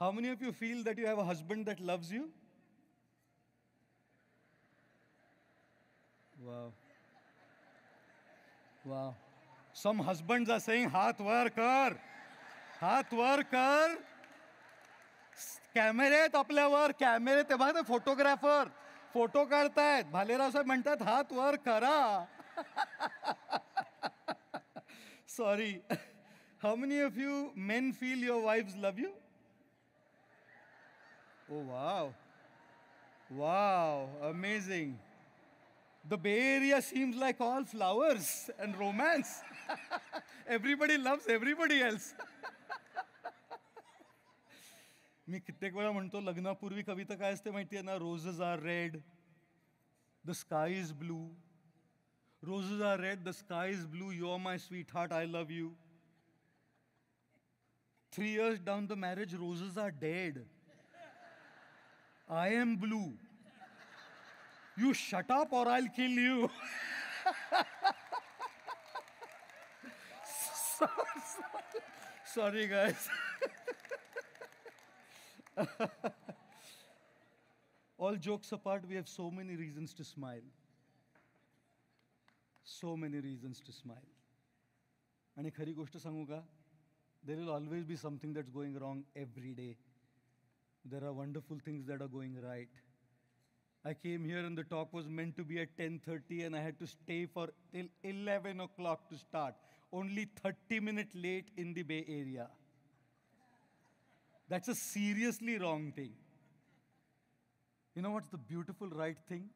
How many of you feel that you have a husband that loves you? Wow. Wow. Some husbands are saying, हाथ वर कर, हाथ वर कर. कॅमेरे आहेत आपल्यावर, कॅमेरे ते बघा, फोटोग्राफर फोटो काढतायत. भालेराव साहेब म्हणतात हात वर करा. Sorry. How many of you men feel your wifes love you? Oh wow, wow, amazing. The Bay Area seems like all flowers and romance. Everybody loves everybody else. मी कित्येक वेळा म्हणतो, लग्नापूर्वी कविता काय असते माहिती आहे ना? Roses are red, the sky is blue. Roses are red, the sky is blue, you are my sweetheart, I love you. 3 years down the marriage, roses are dead. I am blue. You shut up or I'll kill you. Sorry, guys. All jokes apart, we have so many reasons to smile. So many reasons to smile. आणि खरी गोष्ट सांगू का? There will always be something that's going wrong every day. There are wonderful things that are going right. I came here and the talk was meant to be at 10:30 and I had to stay for till 11 o'clock to start. Only 30 minutes late in the Bay Area. That's a seriously wrong thing. You know what's the beautiful right thing?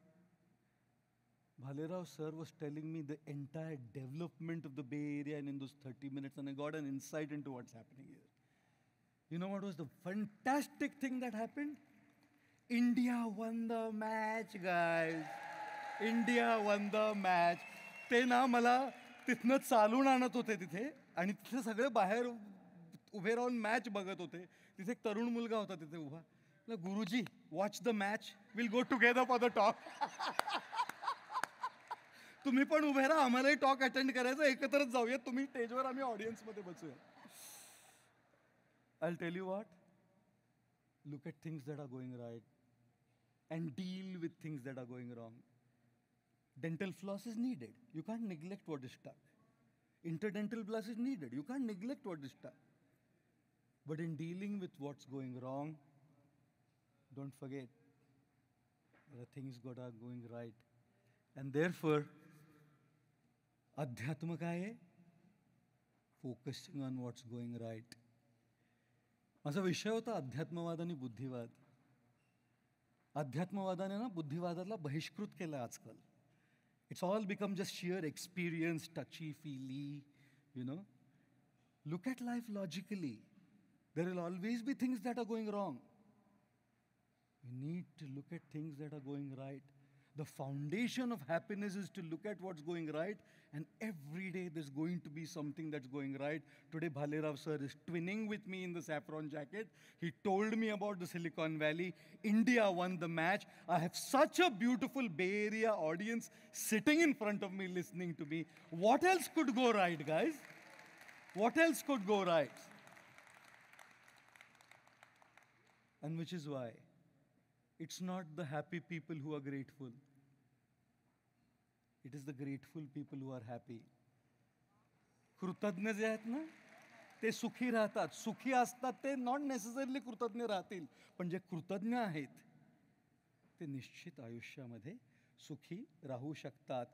Bhalerao sir was telling me the entire development of the Bay Area and in those 30 minutes, and I got an insight into what's happening here. You know what was the fantastic thing that happened? India won the match, guys. India won the match. ते ना मला तिथनं चालून आणत होते तिथे, आणि तिथे सगळे बाहेर उभे राहून मॅच बघत होते. तिथे एक तरुण मुलगा होता तिथे उभा. गुरुजी, watch the match, will go together for the talk. तुम्ही पण उभे राहा, आम्हालाही टॉक अटेंड करायचं, एकत्रच जाऊया. तुम्ही स्टेजवर, आम्ही ऑडियन्समध्ये बसूया. I'll tell you what, look at things that are going right and deal with things that are going wrong. Dental floss is needed. You can't neglect what is stuck. Interdental floss is needed. You can't neglect what is stuck. But in dealing with what's going wrong, don't forget, there are things that are going right. And therefore, अध्यात्म काय आहे? Focusing on what's going right. माझा विषय होता अध्यात्मवाद आणि बुद्धिवाद. अध्यात्मवादाने ना बुद्धिवादाला बहिष्कृत केलं आजकाल. It's all become just sheer experience, touchy-feely, you know. Look at life logically. There will always be things that are going wrong. We need to look at things that are going right. The foundation of happiness is to look at what's going right, and every day there's going to be something that's going right. Today, Bhalerao sir is twinning with me in the saffron jacket. He told me about the Silicon Valley. India won the match. I have such a beautiful Bay Area audience sitting in front of me listening to me. What else could go right, guys? What else could go right? And which is why it's not the happy people who are grateful. It is the grateful people who are happy. कृतज्ञ जे आहेत ना ते सुखी राहतात. सुखी असतात ते नॉट नेसेसरली कृतज्ञ राहतील, पण जे कृतज्ञ आहेत ते निश्चित आयुष्यामध्ये सुखी राहू शकतात.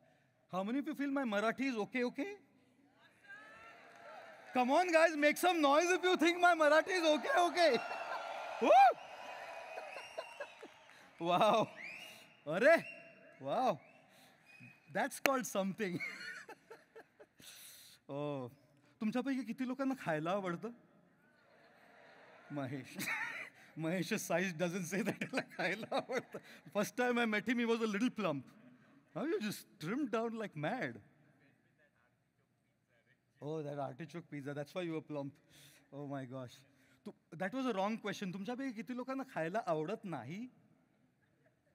How many of you feel my Marathi is okay? Come on guys, make some noise if you think my Marathi is okay. Woo! Wow. Arre, wow. That's called something. Oh. तुमच्यापैकी किती लोकांना खायला आवडतं? Mahesh's size doesn't say that त्याला खायला आवडतं. First time I met him, he was a little plump. Now you just trimmed down like mad. Oh, that artichoke pizza. That's why you were plump. Oh my gosh. That was a wrong question. तुमच्यापैकी किती लोकांना खायला आवडत नाही?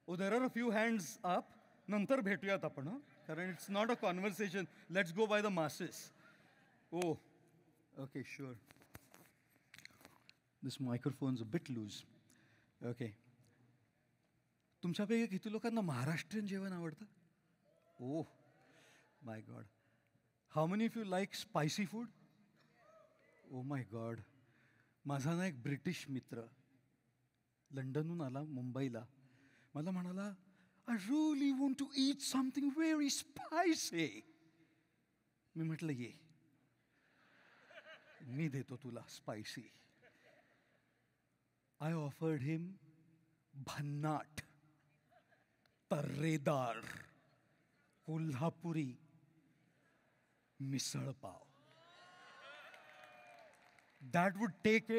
Oh, there are a few hands up. नंतर भेटूयात आपण, कारण it's not a conversation. Let's go by the masses. Oh, okay, sure. This microphone's a bit loose. Okay. तुमच्यापैकी किती लोकांना महाराष्ट्रीयन जेवण आवडतं? Oh, my God. How many of you like spicy food? Oh my God. माझा ना एक ब्रिटिश मित्र लंडनहून आला मुंबईला. मला म्हणाला, I really want to eat something very spicy. मी म्हटलं ये, मी देतो तुला spicy. I offered him भन्नाट, तर्रेदार, Kolhapuri misal pav. That would take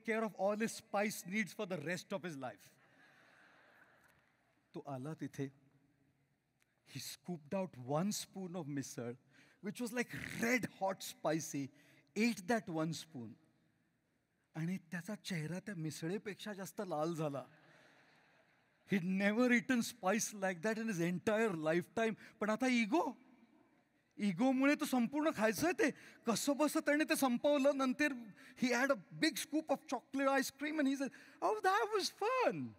care of all his spice needs for the rest of his life. तो आला तिथे. He scooped out 1 spoon of misal, which was like red hot spicy, ate that 1 spoon. आणि त्याचा चेहरा त्या मिसळेपेक्षा जास्त लाल झाला. He'd never eaten spice like that in his entire lifetime. पण आता इगोमुळे तो संपूर्ण खायचं ते कसं बसं त्याने ते संपवलं. नंतर he had a big scoop of chocolate ice cream and he said, oh, that was fun.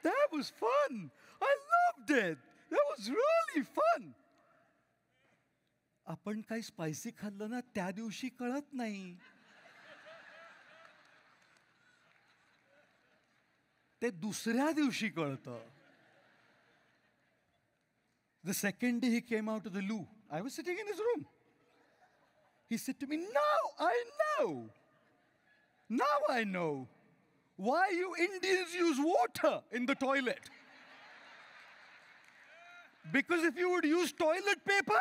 That was fun. I loved it. That was really fun. आपण काही स्पायसी खाल्लं ना त्या दिवशी कळत नाही. ते दुसऱ्या दिवशी कळतं. The second day he came out of the loo. I was sitting in his room. He said to me, now I know. Now I know why you Indians use water in the toilet. Because if you would use toilet paper,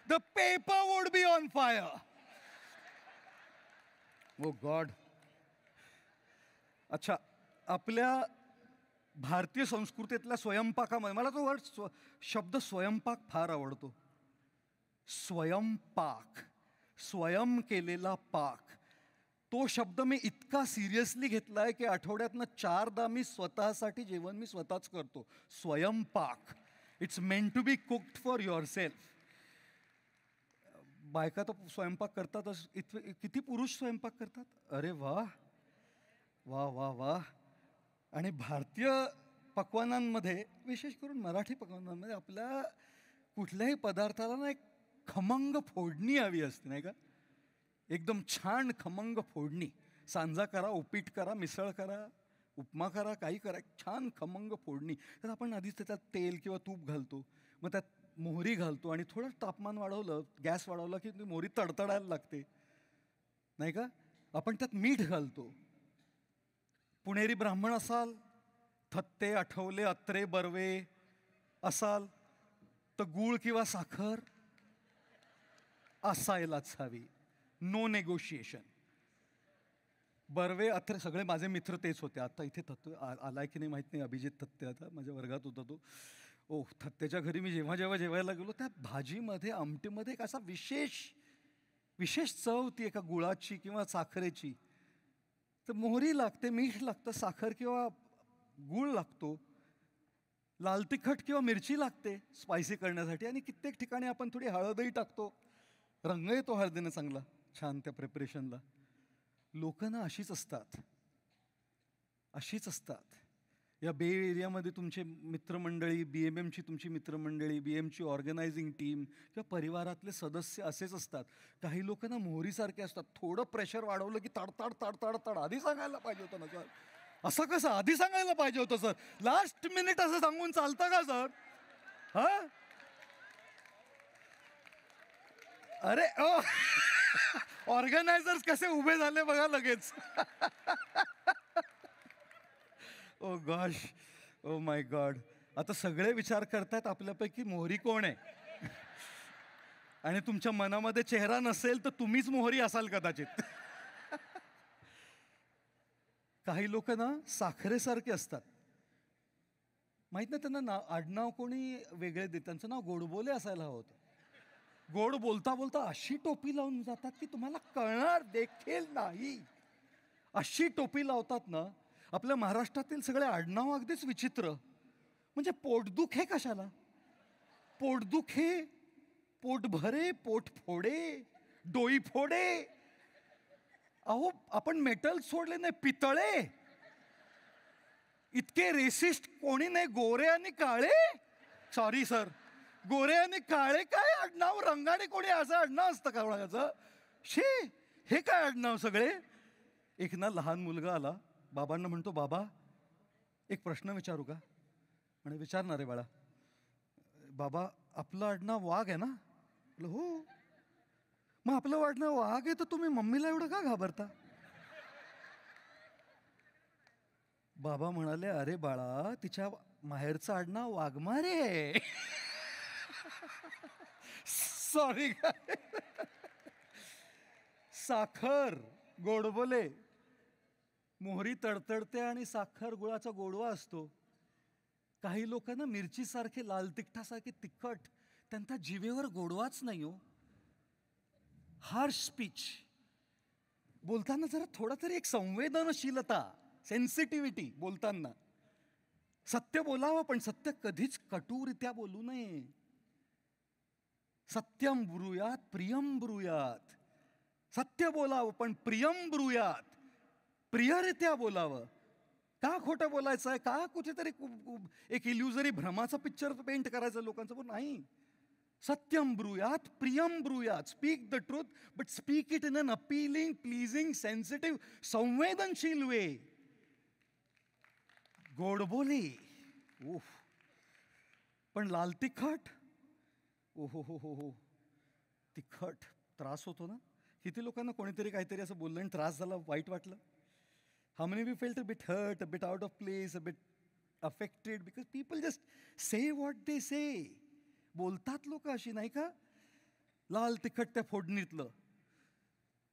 the paper would be on fire. Oh God. अच्छा, आपल्या भारतीय संस्कृतीतल्या स्वयंपाकामध्ये मला तो शब्द स्वयंपाक फार आवडतो. स्वयंपाक, स्वयं केलेला पाक. तो शब्द मी इतका सिरियसली घेतलाय की आठवड्यातनं 4दा मी स्वतःसाठी जेवण मी स्वतःच करतो. स्वयंपाक. It's meant to be cooked for yourself. बायका तर स्वयंपाक करतातच. किती पुरुष स्वयंपाक करतात? अरे वा वा वा वा. आणि भारतीय पक्वानांमध्ये, विशेष करून मराठी पक्वानांमध्ये, आपल्या कुठल्याही पदार्थाला ना एक खमंग फोडणी हवी असते, नाही का? एकदम छान खमंग फोडणी. सांजा करा, उपीट करा, मिसळ करा, उपमा करा, काही करा, छान खमंग फोडणी. तर आपण आधीच त्याच्यात तेल किंवा तूप घालतो, मग त्यात मोहरी घालतो आणि थोडं तापमान वाढवलं, गॅस वाढवला की ती मोहरी तडतडायला लागते, नाही का? आपण त्यात मीठ घालतो. पुणेरी ब्राह्मण असाल, थत्ते, आठवले, अत्रे, बर्वे असाल तर गूळ किंवा साखर असायलाच हवी. No negotiation. बर्वे, अत्रे सगळे माझे मित्र तेच होते. आता इथे थत्ते आलाय की नाही माहीत नाही, अभिजित थत्ते आता माझ्या वर्गात होता तो. थत्तेच्या घरी मी जेव्हा जेवायला गेलो, त्या भाजीमध्ये, आमटीमध्ये एक असा विशेष चव ती एका गुळाची किंवा साखरेची. तर मोहरी लागते, मीठ लागतं, साखर किंवा गूळ लागतो, लाल तिखट किंवा मिरची लागते स्पायसी करण्यासाठी, आणि कित्येक ठिकाणी आपण थोडी हळदही टाकतो. रंग येतो हळदीने चांगला, छान त्या प्रिपरेशनला. लोक ना अशीच असतात. या बे एरियामध्ये तुमचे मित्रमंडळी, BMMची तुमची मित्रमंडळी, BMची ऑर्गनायझिंग टीम किंवा परिवारातले सदस्य असेच असतात. काही लोक ना मोहरीसारखे असतात. थोडं प्रेशर वाढवलं की ताड. आधी सांगायला पाहिजे होतं ना सर. असं कसं? आधी सांगायला पाहिजे होतं सर. लास्ट मिनिट असं सांगून चालतं का सर? हा, अरे ऑर्गनायझर्स कसे उभे झाले बघा लगेच. Oh gosh, O my God. आता सगळे विचार करतायत आपल्यापैकी मोहरी कोण आहे. आणि तुमच्या मनामध्ये चेहरा नसेल तर तुम्हीच मोहरी असाल कदाचित. काही लोक ना साखरेसारखे असतात. माहित नाही त्यांना आडनाव कोणी वेगळे देत. त्यांचं नाव गोडबोले असायला हवं होतं. गोड बोलता अशी टोपी लावून जातात की तुम्हाला कळणार देखील नाही. अशी टोपी लावतात ना. आपल्या महाराष्ट्रातील सगळे आडनाव अगदीच विचित्र. म्हणजे पोटदुख हे कशाला? पोटदुख हे पोटभरे, पोटफोडे, डोई फोडे. अहो, आपण मेटल सोडले नाही, पितळे. इतके रेसिस्ट कोणी नाही. गोरे आणि काळे, सॉरी सर, गोरे आणि काळे काय आडनाव? रंगाने कोणी असं आडनाव असतं का कोणाचं? शे, हे काय आडनाव सगळे? एक ना लहान मुलगा आला, बाबांना म्हणतो, बाबा एक प्रश्न विचारू का? म्हणे विचारणार आहे बाळा. बाबा आपलं आडनाव वाघ आहे ना? म्हटलं हो. मग आपलं आडनाव वाघ आहे तर तुम्ही मम्मीला एवढं का घाबरता? बाबा म्हणाले, अरे बाळा तिच्या माहेरचं आडनाव वाघमारे आहे. सॉरी. साखर, गोडबोले. मोहरी तडतडते आणि साखर गुळाचा गोडवा असतो. काही लोकांना मिरचीसारखे, लाल तिखटासारखे तिखट, त्यांचा जिभेवर गोडवाच नाही हो. हार्श स्पीच बोलताना जरा थोडा तरी एक संवेदनशीलता, सेन्सिटिव्हिटी बोलताना. सत्य बोलावं, पण सत्य कधीच कटुरित्या बोलू नये. सत्यम ब्रूयात प्रियम ब्रूयात. सत्य बोलावं पण प्रियम ब्रूयात. प्रियरित्या बोलावं. का खोटं बोलायचं आहे? का कुठेतरी एक इल्युजरी भ्रमाचा पिक्चर पेंट करायचं लोकांचं? पण नाही. सत्यम ब्रूयात प्रियम ब्रूयात. Speak the truth but speak it in an appealing, pleasing, sensitive, संवेदनशील वे. गोडबोली. पण लाल तिखट, हो, तिखट त्रास होतो ना. किती लोकांना कोणीतरी काहीतरी असं बोललं आणि त्रास झाला, वाईट वाटलं? How many of you felt a bit hurt, a bit out of place, a bit affected because people just say what they say? बोलतात लोक अशी, नाही का? लाल तिखट त्या फोडणीतलं.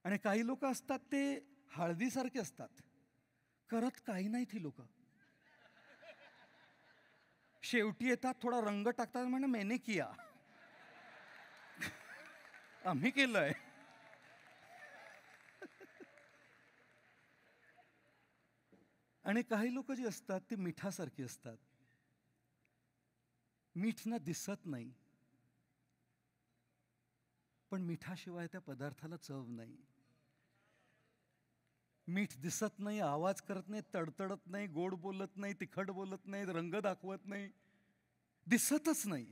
आणि काही लोक असतात ते हळदीसारखे असतात, करत काही नाहीत ही लोक. शेवटी येतात, थोडा रंग टाकतात, म्हणजे मैंने किया, आम्ही केलंय. आणि काही लोक जी असतात ती मिठासारखी असतात. मीठ ना दिसत नाही, पण मिठाशिवाय त्या पदार्थाला चव नाही. मीठ दिसत नाही, आवाज करत नाही, तडतडत नाही, गोड बोलत नाही, तिखट बोलत नाही, रंग दाखवत नाही, दिसतच नाही.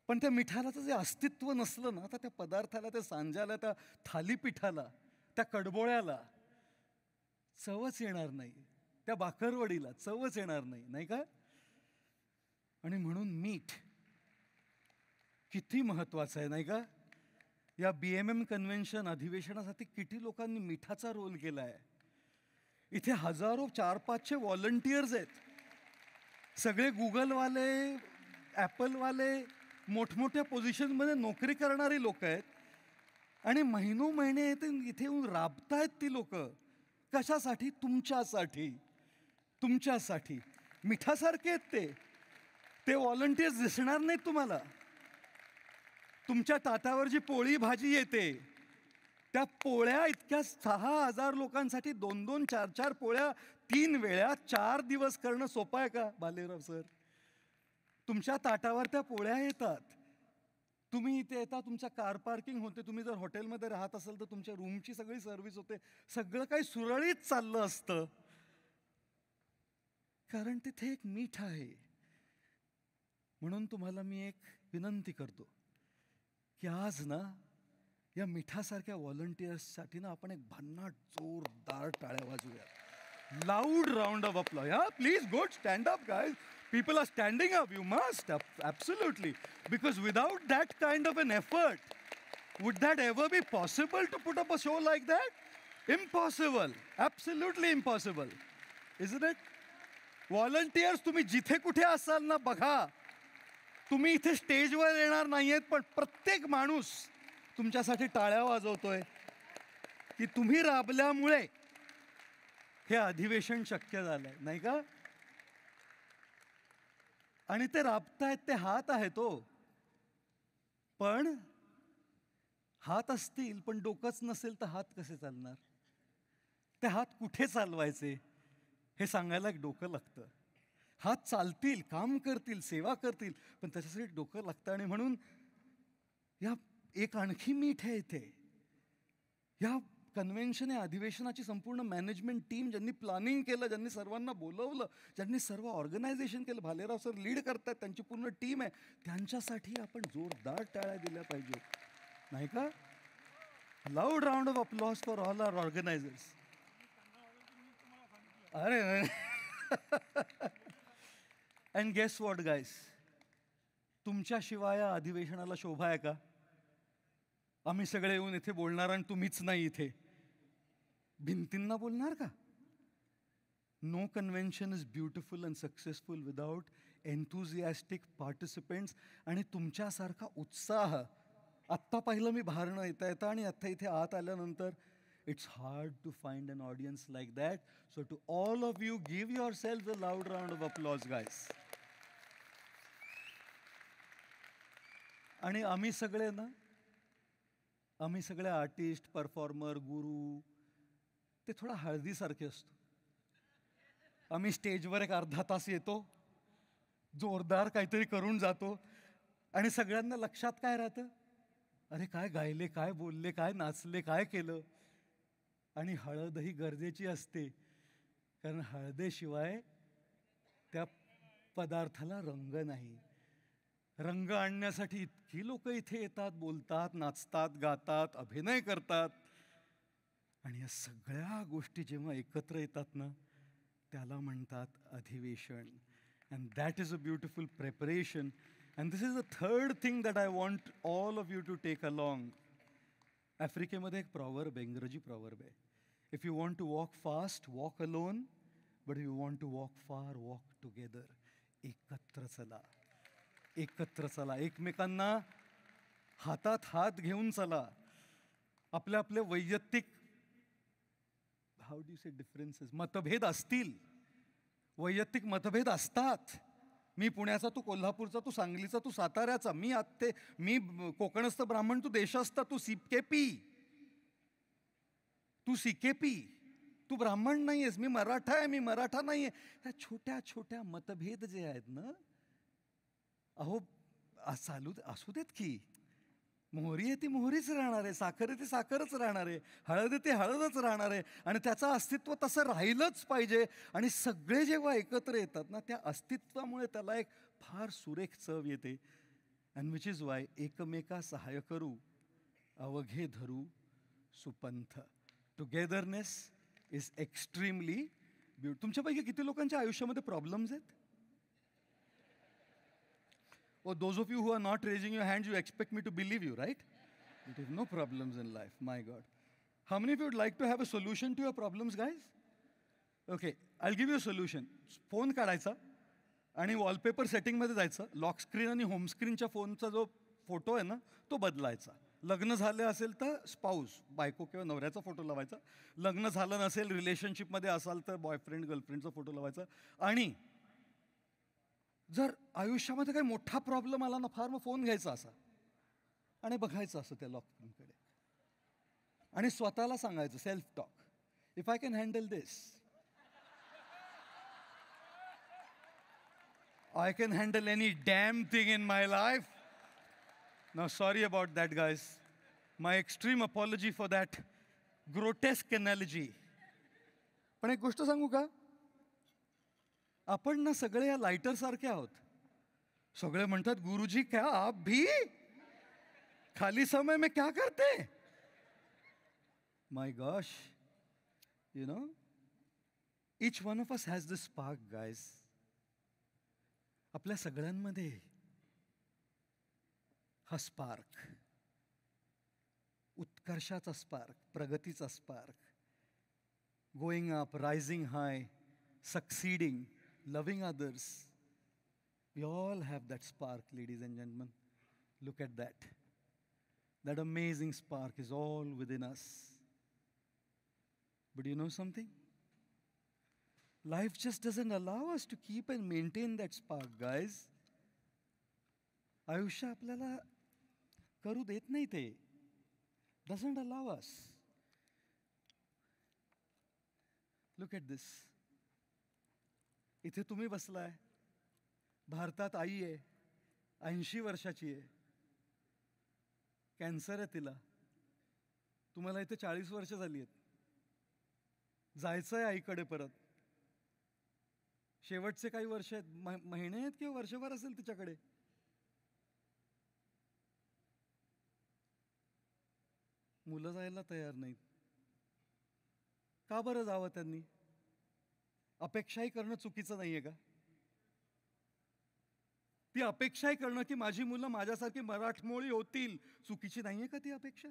पण त्या मिठाला जे अस्तित्व नसलं ना, तर त्या पदार्थाला, त्या सांज्याला, त्या थालीपीठाला, त्या कडबोळ्याला चवच येणार नाही. त्या बाकरवडीला चवच येणार नाही, नाही का? आणि म्हणून मीठ किती महत्वाचं आहे, नाही का? या BMM कन्व्हेन्शन अधिवेशनासाठी किती लोकांनी मिठाचा रोल केला आहे. इथे हजारो 400-500 व्हॉलंटियर्स आहेत. सगळे गुगलवाले, ॲपलवाले, मोठमोठ्या पोझिशनमध्ये नोकरी करणारी लोक आहेत. आणि महिनोमहिने इथे येऊन राबतायत ती लोक. कशासाठी? तुमच्यासाठी. तुमच्यासाठी. मिठासारखे आहेत ते व्हॉलंटियर्स दिसणार नाहीत तुम्हाला. तुमच्या ताटावर जी पोळी भाजी येते, त्या पोळ्या इतक्या 6,000 लोकांसाठी 2-2, 4-4 पोळ्या 3 वेळा 4 दिवस करणं सोपं आहे का भालेराव सर? तुमच्या ताटावर त्या पोळ्या येतात. तुम्ही इथे येता, तुमच्या कार पार्किंग होते. तुम्ही जर हॉटेलमध्ये राहत असाल तर तुमच्या रूमची सगळी सर्व्हिस होते. सगळं काही सुरळीत चाललं असतं, कारण तिथे एक मीठ आहे. म्हणून तुम्हाला मी एक विनंती करतो की आज ना या मिठासारख्या व्हॉलंटियर्ससाठी ना आपण एक भन्नाट जोरदार टाळ्या वाजवूया. Loud round of applause. Yeah, please go stand up, guys. People are standing up. You must. Absolutely. Because without that kind of an effort, would that ever be possible to put up a show like that? Impossible. Absolutely impossible. Isn't it? Volunteers, तुम्ही जिथे कुठे असाल ना बघा. तुम्ही इथे स्टेजवर येणार नाहीयेत, पण प्रत्येक माणूस तुमच्यासाठी टाळ्या वाजवतोय की तुम्ही राबल्यामुळे हे अधिवेशन शक्य झालंय, नाही का? आणि ते राबतायत, ते हात आहे तो. पण हात असतील पण डोकंच नसेल तर हात कसे चालणार? ते हात कुठे चालवायचे हे सांगायला एक डोकं लागतं. हात चालतील, काम करतील, सेवा करतील, पण त्याच्यासाठी डोकं लागतं. आणि म्हणून या एक आणखी मीठ आहे इथे. या कन्व्हेन्शन, या अधिवेशनाची संपूर्ण मॅनेजमेंट टीम, ज्यांनी प्लॅनिंग केलं, ज्यांनी सर्वांना बोलवलं, ज्यांनी सर्व ऑर्गनायझेशन केलं, भालेराव सर लीड करतात, त्यांची पूर्ण टीम आहे, त्यांच्यासाठी आपण जोरदार टाळ्या दिल्या पाहिजे, नाही का? Loud round of applause for all our organisers. अरे अँड गेस व्हॉट गाईस, तुमच्याशिवाय या अधिवेशनाला शोभा आहे का? आम्ही सगळे येऊन इथे बोलणार आणि तुम्हीच नाही इथे. भिंतींना बोलणार का? No convention is beautiful and successful without enthusiastic participants. आणि तुमच्यासारखा उत्साह आत्ता पाहिलं मी बाहेरनं येता येता, आणि आत्ता इथे आत आल्यानंतर it's hard to find an audience like that. So to all of you, give yourself a loud round of applause guys. आणि आम्ही सगळे आर्टिस्ट, परफॉर्मर, गुरु, ते थोडा हळदीसारखे असतो. आम्ही स्टेजवर एक अर्धा तास येतो, जोरदार काहीतरी करून जातो, आणि सगळ्यांना लक्षात काय राहतं? अरे काय गायले, काय बोलले, काय नाचले, काय केलं. आणि हळदही गरजेची असते, कारण हळदेशिवाय त्या पदार्थाला रंग नाही. रंग आणण्यासाठी इतकी लोक इथे येतात, बोलतात, नाचतात, गातात, अभिनय करतात. आणि या सगळ्या गोष्टी जेव्हा एकत्र येतात ना, त्याला म्हणतात अधिवेशन. And that is a beautiful preparation. And this is the third thing that I want all of you to take along. आफ्रिकेमध्ये एक प्रॉवर्ब आहे, इंग्रजी प्रॉवर्ब आहे. If you want to walk fast, walk alone. But you want to walk far, walk together. एकत्र चला, एकत्र चला, एकमेकांना हातात हात घेऊन चला. आपले आपले वैयक्तिक डिफरन्सेस, मतभेद असतील, वैयक्तिक मतभेद असतात. मी पुण्याचा, तू कोल्हापूरचा, तू सांगलीचा, तू साताऱ्याचा, मी कोकणस्थ ब्राह्मण, तू देशस्थ, तू सीकेपी, तू ब्राह्मण नाहीयेस, मी मराठा आहे, मी मराठा नाहीये. ह्या छोट्या छोट्या मतभेद जे आहेत ना, अहो चालू असू देत की. मोहरी आहे ती मोहरीच राहणार आहे, साखर आहे ती साखरच राहणार आहे, हळद आहे ती हळदच राहणार आहे. आणि त्याचं अस्तित्व तसं राहिलंच पाहिजे. आणि सगळे जेव्हा एकत्र येतात ना, त्या अस्तित्वामुळे त्याला एक फार सुरेख चव येते. अँड विच इज वाय एकमेका सहाय्य करू, अवघे धरू सुपंथ. Togetherness is extremely beautiful. तुमच्यापैकी किती लोकांच्या आयुष्यामध्ये प्रॉब्लेम्स आहेत? Oh, those of you who are not raising your hands, you expect me to believe you, right? You have no problems in life, my God. How many of you would like to have a solution to your problems, guys? Okay, I'll give you a solution. Phone काढायचा आणि वॉलपेपर सेटिंगमध्ये जायचं. लॉक स्क्रीन आणि होम स्क्रीनच्या फोनचा जो फोटो आहे ना, तो बदलायचा. लग्न झालं असेल तर स्पाऊस, बायको किंवा नवऱ्याचा फोटो लावायचा. लग्न झालं नसेल, रिलेशनशिपमध्ये असाल तर बॉयफ्रेंड गर्लफ्रेंडचा फोटो लावायचा. आणि जर आयुष्यामध्ये काही मोठा प्रॉब्लेम आला ना, फार मग फोन घ्यायचा असा आणि बघायचं असं त्या लॉक स्क्रीनकडे आणि स्वतःला सांगायचं, self talk, if I can handle this, I can handle any damn thing in my life. Now, sorry about that, guys. My extreme apology for that grotesque analogy. पण एक गोष्ट सांगू का? आपण ना सगळे या लाइटर सारखे आहोत. सगळे म्हणतात, गुरुजी क्या आप भी खाली समय में क्या करते? My gosh, you know, each one of us has this spark, guys. आपल्या सगळ्यांमध्ये हा स्पार्क, उत्कर्षाचा स्पार्क, प्रगतीचा spark, going up, rising high, succeeding, loving others. We all have that spark, ladies and gentlemen. Look at that. That amazing spark is all within us. But you know something? Life just doesn't allow us to keep and maintain that spark, guys. आयुष्य आपल्याला करू देत नाही ते. Doesn't allow us. Look at this. इथे तुम्ही बसलाय. भारतात आई आहे, 80 वर्षाची आहे. कॅन्सर आहे तिला. तुम्हाला इथे 40 वर्ष झाली आहेत. जायचं आहे आईकडे परत. शेवटचे काही वर्ष आहेत, महिने आहेत किंवा वर्षभर असेल तिच्याकडे. मुलं जायला तयार नाहीत. का बरं जावं त्यांनी? अपेक्षाही करणं चुकीचं नाहीये का? ती अपेक्षाही करणं की माझी मुलं माझ्यासारखी मराठमोळी होतील, चुकीची नाहीये का ती अपेक्षा?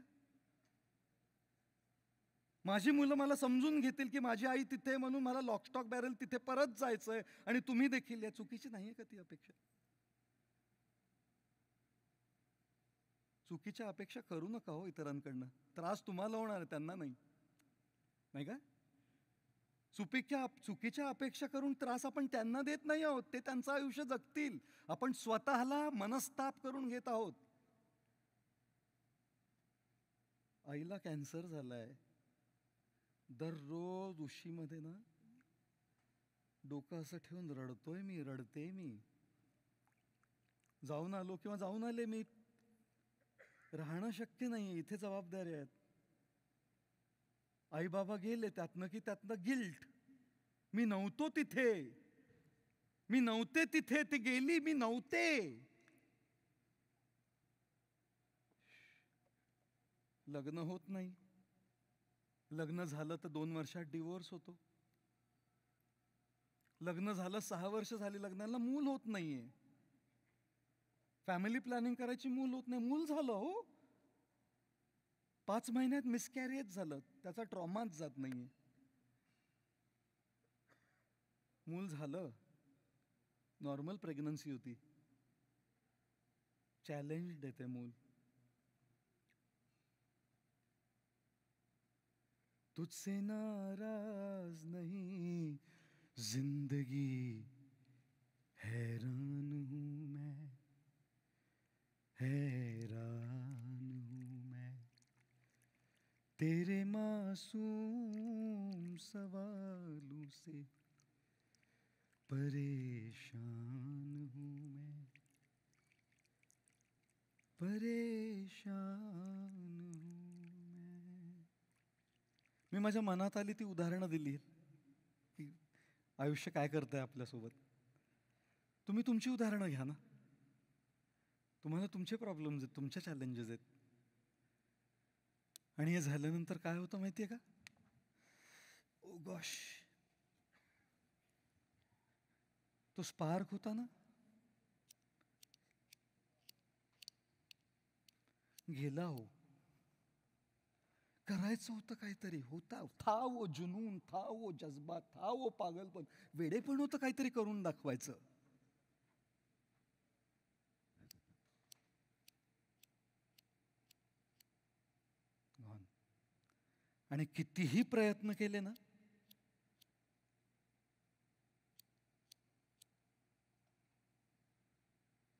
माझी मुलं मला समजून घेतील की माझी आई तिथे म्हणून मला लॉकस्टॉक बॅरल तिथे परत जायचंय आणि तुम्ही देखील, या चुकीची नाहीये का ती अपेक्षा? चुकीच्या अपेक्षा करू नका हो इतरांकडनं. त्रास तुम्हाला होणार आहे, त्यांना नाही. नाही का? चुकीच्या अपेक्षा करून त्रास आपण त्यांना देत नाही आहोत. ते त्यांचं आयुष्य जगतील. आपण स्वतःला मनस्ताप करून घेत आहोत. आईला कॅन्सर झालाय. दररोज उशीमध्ये ना डोकं असं ठेवून रडतोय मी, रडते मी. जाऊन आलो किंवा जाऊन आले मी. राहणं शक्य नाही. इथे जबाबदारी आहेत. आई बाबा गेले त्यातनं की त्यातनं गिल्ट. मी नव्हतो तिथे, मी नव्हते तिथे, ती गेली, मी नव्हते. लग्न होत नाही. लग्न झालं तर 2 वर्षात डिवोर्स होतो. लग्न झालं 6 वर्ष झाली लग्नाला, मूल होत नाहीये. फॅमिली प्लॅनिंग करायची, मूल होत नाही. मूल झालं हो, 5 महिन्यात मिसकॅरेज झालं, त्याचा ट्रॉमाच जात नाहीये. मूल झालं, नॉर्मल प्रेग्नन्सी होती, चॅलेंज देते मूल. तुझसे नाराज नहीं जिंदगी, हैरान हूं मैं, हैरान हूं मैं, तेरे मासूम सवालों से परेशान हूं मैं, परेशान हूं मैं. मी माझ्या मनात आली ती उदाहरणं दिली की आयुष्य काय करतंय आपल्यासोबत. तुम्ही तुमची उदाहरणं घ्या ना. तुम्हाला तुमचे प्रॉब्लेम्स आहेत, तुमच्या चॅलेंजेस आहेत. आणि हे झाल्यानंतर काय होतं माहितीये का? ओ गॉश, तो स्पार्क होता ना, गेला हो. करायचं होतं काहीतरी, होता था वो जुनून, था वो जज्बा, था वो पागलपण, वेडे पण होतं काहीतरी करून दाखवायचं. Gone. आणि कितीही प्रयत्न केले ना,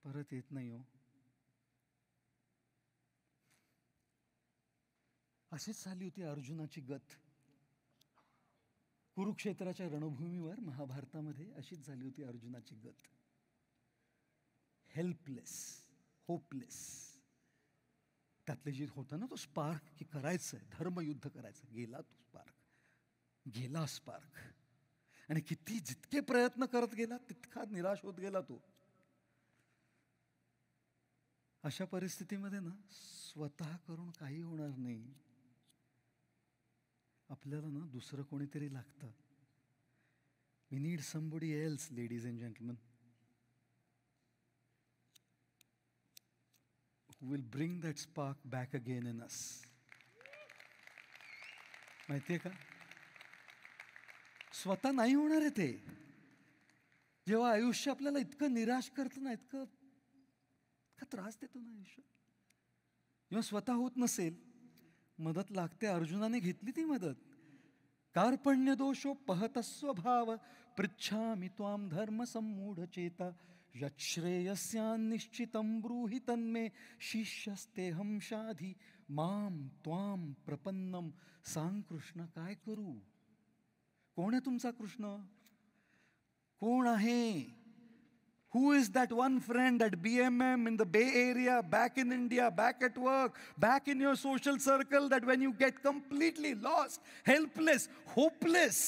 परत येत नाही हो. अशीच झाली होती अर्जुनाची गत. कुरुक्षेत्राच्या रणभूमीवर महाभारतामध्ये अशीच झाली होती अर्जुनाची गत. Helpless, hopeless. त्यातले जे होतं ना तो स्पार्क, की करायचंय, धर्मयुद्ध करायचं, गेला तो स्पार्क, गेला स्पार्क. आणि किती जितके प्रयत्न करत गेला तितका निराश होत गेला तो. अशा परिस्थितीमध्ये ना स्वतः करून काही होणार नाही. आपल्याला ना दुसरं कोणीतरी लागतं. We need somebody else, ladies and gentlemen, who will bring that spark back again in us. माहितीये का, स्वतः नाही होणार आहे ते. जेव्हा आयुष्य आपल्याला इतकं निराश करतं ना, इतकं त्रास देतो ना आयुष्य, जेव्हा स्वतः होत नसेल, मदत लागते. अर्जुनाने घेतली ती मदत. कार्पण्य दोषोपहतस्व भाव पृच्छामि त्वां धर्म सम्मूढ चेता यच्छ्रेयस्यान्निश्चितं ब्रूहि तन्मे शिष्यस्तेऽहं शाधि मां त्वां प्रपन्नम. सांग कृष्ण, काय करू? कोण आहे तुमचा कृष्ण? कोण आहे? Who is that one friend at BMM, in the Bay Area, back in India, back at work, back in your social circle, that when you get completely lost, helpless, hopeless,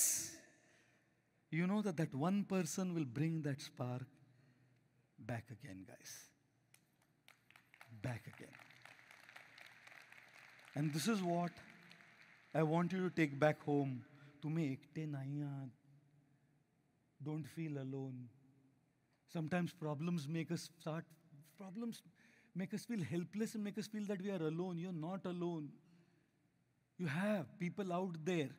you know that one person will bring that spark back again, guys. Back again. And this is what I want you to take back home. तुम्ही एकटे नाही आहात. Don't feel alone. Sometimes problems make us feel helpless and make us feel that we are alone. You're not alone. You have people out there.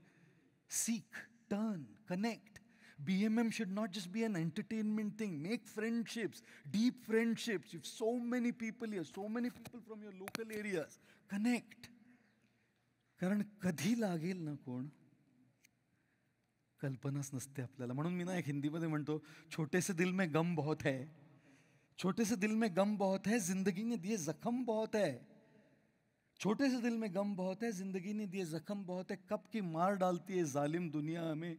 Seek, turn, connect. BMM should not just be an entertainment thing. Make friendships, deep friendships. You have so many people here, so many people from your local areas. Connect. कारण कधी लागेल ना कोण, कल्पनाच नसते आपल्याला. म्हणून मी ना एक हिंदीमध्ये म्हणतो, छोटे से दिल में गम बहुत है, छोटे से दिल में गम बहुत है, जिंदगी ने दिए जख्म बहुत है. छोटे से दिल में गम बहुत है, जिंदगी ने दिए जख्म बहुत है, कब की मार डालती है जालिम दुनिया हमें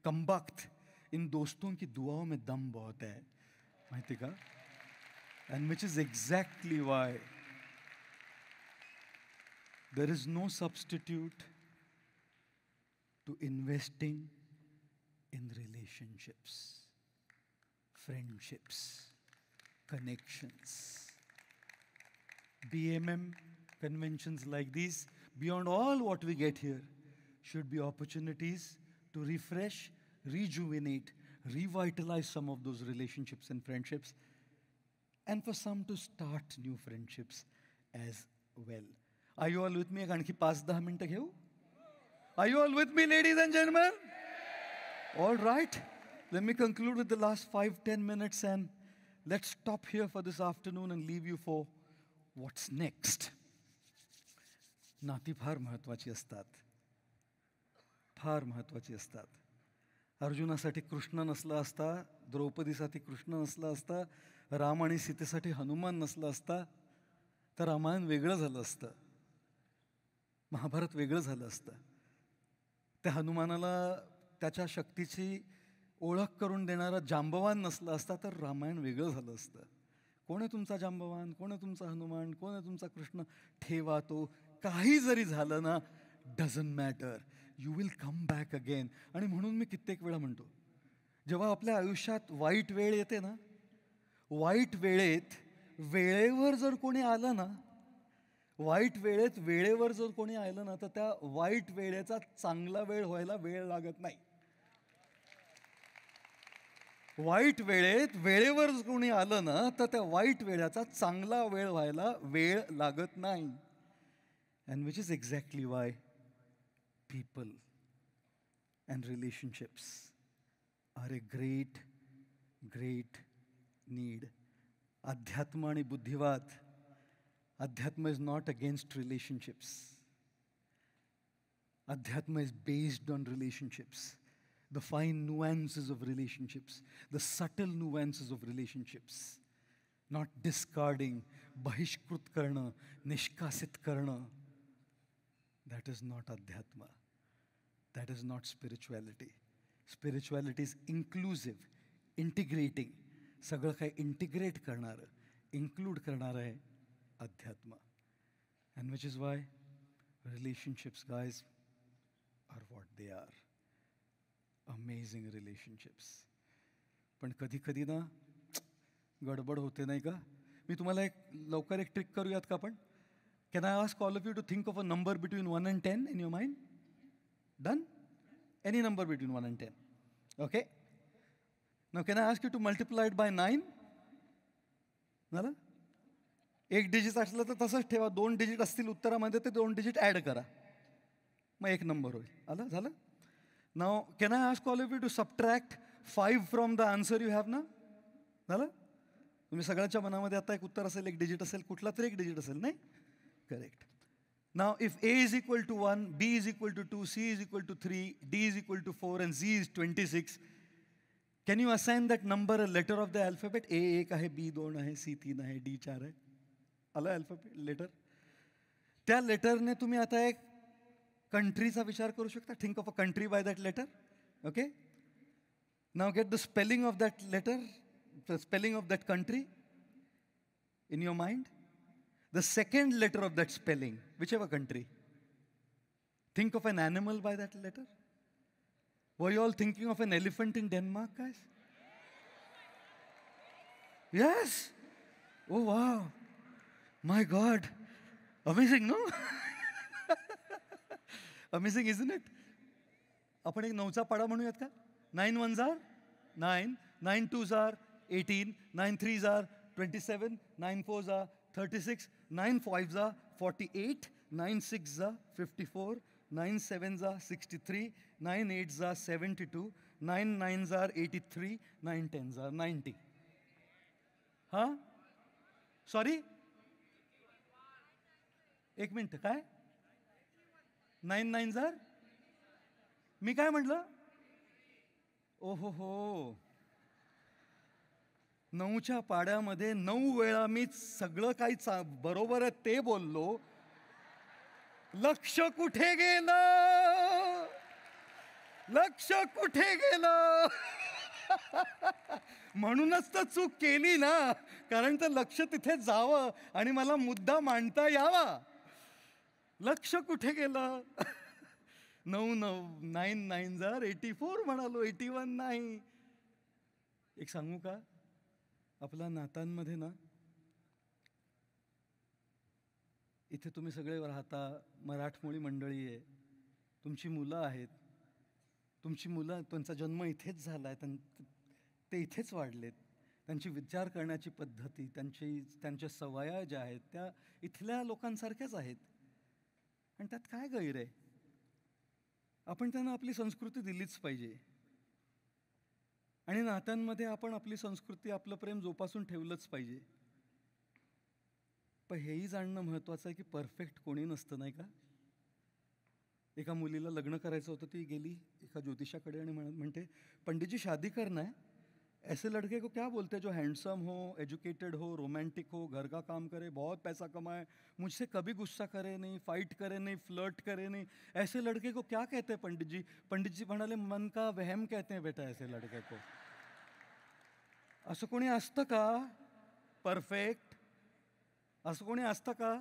कमबख्त, इन दोस्तों की दुआओं में दम बहुत है. माहिती का? And which is exactly why there is no substitute to investing in relationships, friendships, connections. BMM conventions like these, beyond all what we get here, should be opportunities to refresh, rejuvenate, revitalize some of those relationships and friendships, and for some to start new friendships as well. Are you all with me? आणखी 5-10 मिनिटं घेऊ? Are you all with me, ladies and gentlemen? All right, let me conclude with the last 5-10 minutes and let's stop here for this afternoon and leave you for what's next. नाती फार महत्वाची असतात, फार महत्वाची असतात. अर्जुनासाठी कृष्ण नसला असता, द्रौपदीसाठी कृष्ण नसला असता, राम आणि सीतेसाठी हनुमान नसला असता, तर रामायण वेगळं झालं असतं, महाभारत वेगळं झालं असतं. त्या हनुमानाला त्याच्या शक्तीची ओळख करून देणारा जांबवान नसला असता तर रामायण वेगळं झालं असतं. कोण आहे तुमचा जांबवान, कोण आहे तुमचा हनुमान, कोण आहे तुमचा कृष्ण, ठेवा तो. काही जरी झालं ना, doesn't matter, you will come back again. आणि म्हणून मी कित्येक वेळा म्हणतो, जेव्हा आपल्या आयुष्यात वाईट वेळ येते ना, वाईट वेळेत वेळेवर जर कोणी आलं ना, वाईट वेळेत वेळेवर जर कोणी आलं ना तर त्या वाईट वेळेचा चांगला वेळ व्हायला वेळ लागत नाही. वाईट वेळेत वेळेवर कोणी आलं ना तर त्या वाईट वेळाचा चांगला वेळ व्हायला वेळ लागत नाही. And which is exactly why people and relationships are a great great need. अध्यात्म आणि बुद्धिवाद. अध्यात्म इज नॉट अगेन्स्ट रिलेशनशिप्स. अध्यात्म is based on relationships. The fine nuances of relationships, the subtle nuances of relationships, not discarding, bahishkrut karna, nishkasit karna. That is not adhyatma. That is not spirituality. Spirituality is inclusive, integrating. सगळं काही इंटिग्रेट करणारं, इन्क्लूड करणारं आहे अध्यात्म. And which is why relationships, guys, are what they are. Amazing relationships. पण कधी कधी ना गडबड होते नाही का. मी तुम्हाला लवकर एक ट्रिक करूयात का आपण. Can I ask all of you to think of a number between 1 and 10 in your mind. Done. Any number between 1 and 10. Okay. Now can I ask you to multiply it by 9. झालं. एक डिजिट असलं तर तसंच ठेवा. 2 डिजिट असतील उत्तरामध्ये ते 2 डिजिट ॲड करा, मग एक नंबर होईल. आलं. झालं. Now, can I ask all of you to subtract 5 from the answer you have now? झालं. तुम्ही सगळ्यांच्या मनामध्ये आता एक उत्तर असेल, एक डिजिट असेल, कुठला तरी एक डिजिट असेल, नाही. Correct. Now if A is equal to 1, B is equal to 2, C is equal to 3, D is equal to 4 and Z is 26, can you assign that number a letter of the alphabet? A 1 आहे, B 2 आहे, C 3 आहे, D 4 आहे. आलं अल्फाबेट लेटर. त्या लेटरने तुम्ही आता एक कंट्रीचा विचार करू शकता. Think of a country by that letter. Okay. Now get the spelling of that letter, the spelling of that country in your mind. The second letter of that spelling, whichever country. Think of an animal by that letter. Were you all thinking of an elephant in Denmark guys? Yes. Oh wow, my God, amazing no. Amazing isn't it. आपण एक 9चा पाडा म्हणूयात का. 9 1s are 9, 9 2s are 18, 9 3s are 27, 9 4s are 36, 9 5s are 48, 9 6s are 54, 9 7s are 63, 9 8s are 72, 9 9s are 83, 9 10s are 90. हां. सॉरी, एक मिनटं. काय 9 9s are? मी काय म्हटलं? ओहो हो. 9च्या पाड्यामध्ये 9 वेळा मी सगळं काही बरोबर आहे ते बोललो. लक्ष कुठे गेलं? लक्ष कुठे गेलं? म्हणूनच तर चूक केली ना, कारण तर लक्ष तिथे जावं आणि मला मुद्दा मांडता यावा. लक्ष कुठे गेलं? 9 9s are 84 म्हणालो, 81 नाही. एक सांगू का, आपल्या नात्यांमध्ये ना, इथे तुम्ही सगळे राहता, मराठमोळी मंडळी आहे, तुमची मुलं आहेत, तुमची मुलं, त्यांचा जन्म इथेच झाला आहे, ते इथेच वाढलेत, त्यांची विचार करण्याची पद्धती, त्यांच्या सवया ज्या आहेत त्या इथल्या लोकांसारख्याच आहेत. आणि त्यात काय गैर आहे? आपण त्यांना आपली संस्कृती दिलीच पाहिजे. आणि नात्यांमध्ये आपण आपली संस्कृती, आपलं प्रेम जोपासून ठेवलंच पाहिजे. पण हेही जाणणं महत्त्वाचं आहे की परफेक्ट कोणी नसतं, नाही का? एका मुलीला लग्न करायचं होतं, ती गेली एका ज्योतिषाकडे आणि म्हणते, पंडित जी शादी करना है, ऐसे लड़के को क्या बोलते हैं जो हैंडसम हो, एजुकेटेड हो, रोमांटिक हो, घर का काम करे, बहुत पैसा कमाए, मुझसे कभी गुस्सा करे नहीं, फाइट करे नहीं, फ्लर्ट करे नहीं, ऐसे लड़के को क्या कहते हैं पंडित जी? पंडित जी म्हणाले, मन का वहम कहते हैं बेटा ऐसे लड़के को. असं कोणी असतं का परफेक्ट? असं कोणी असतं का?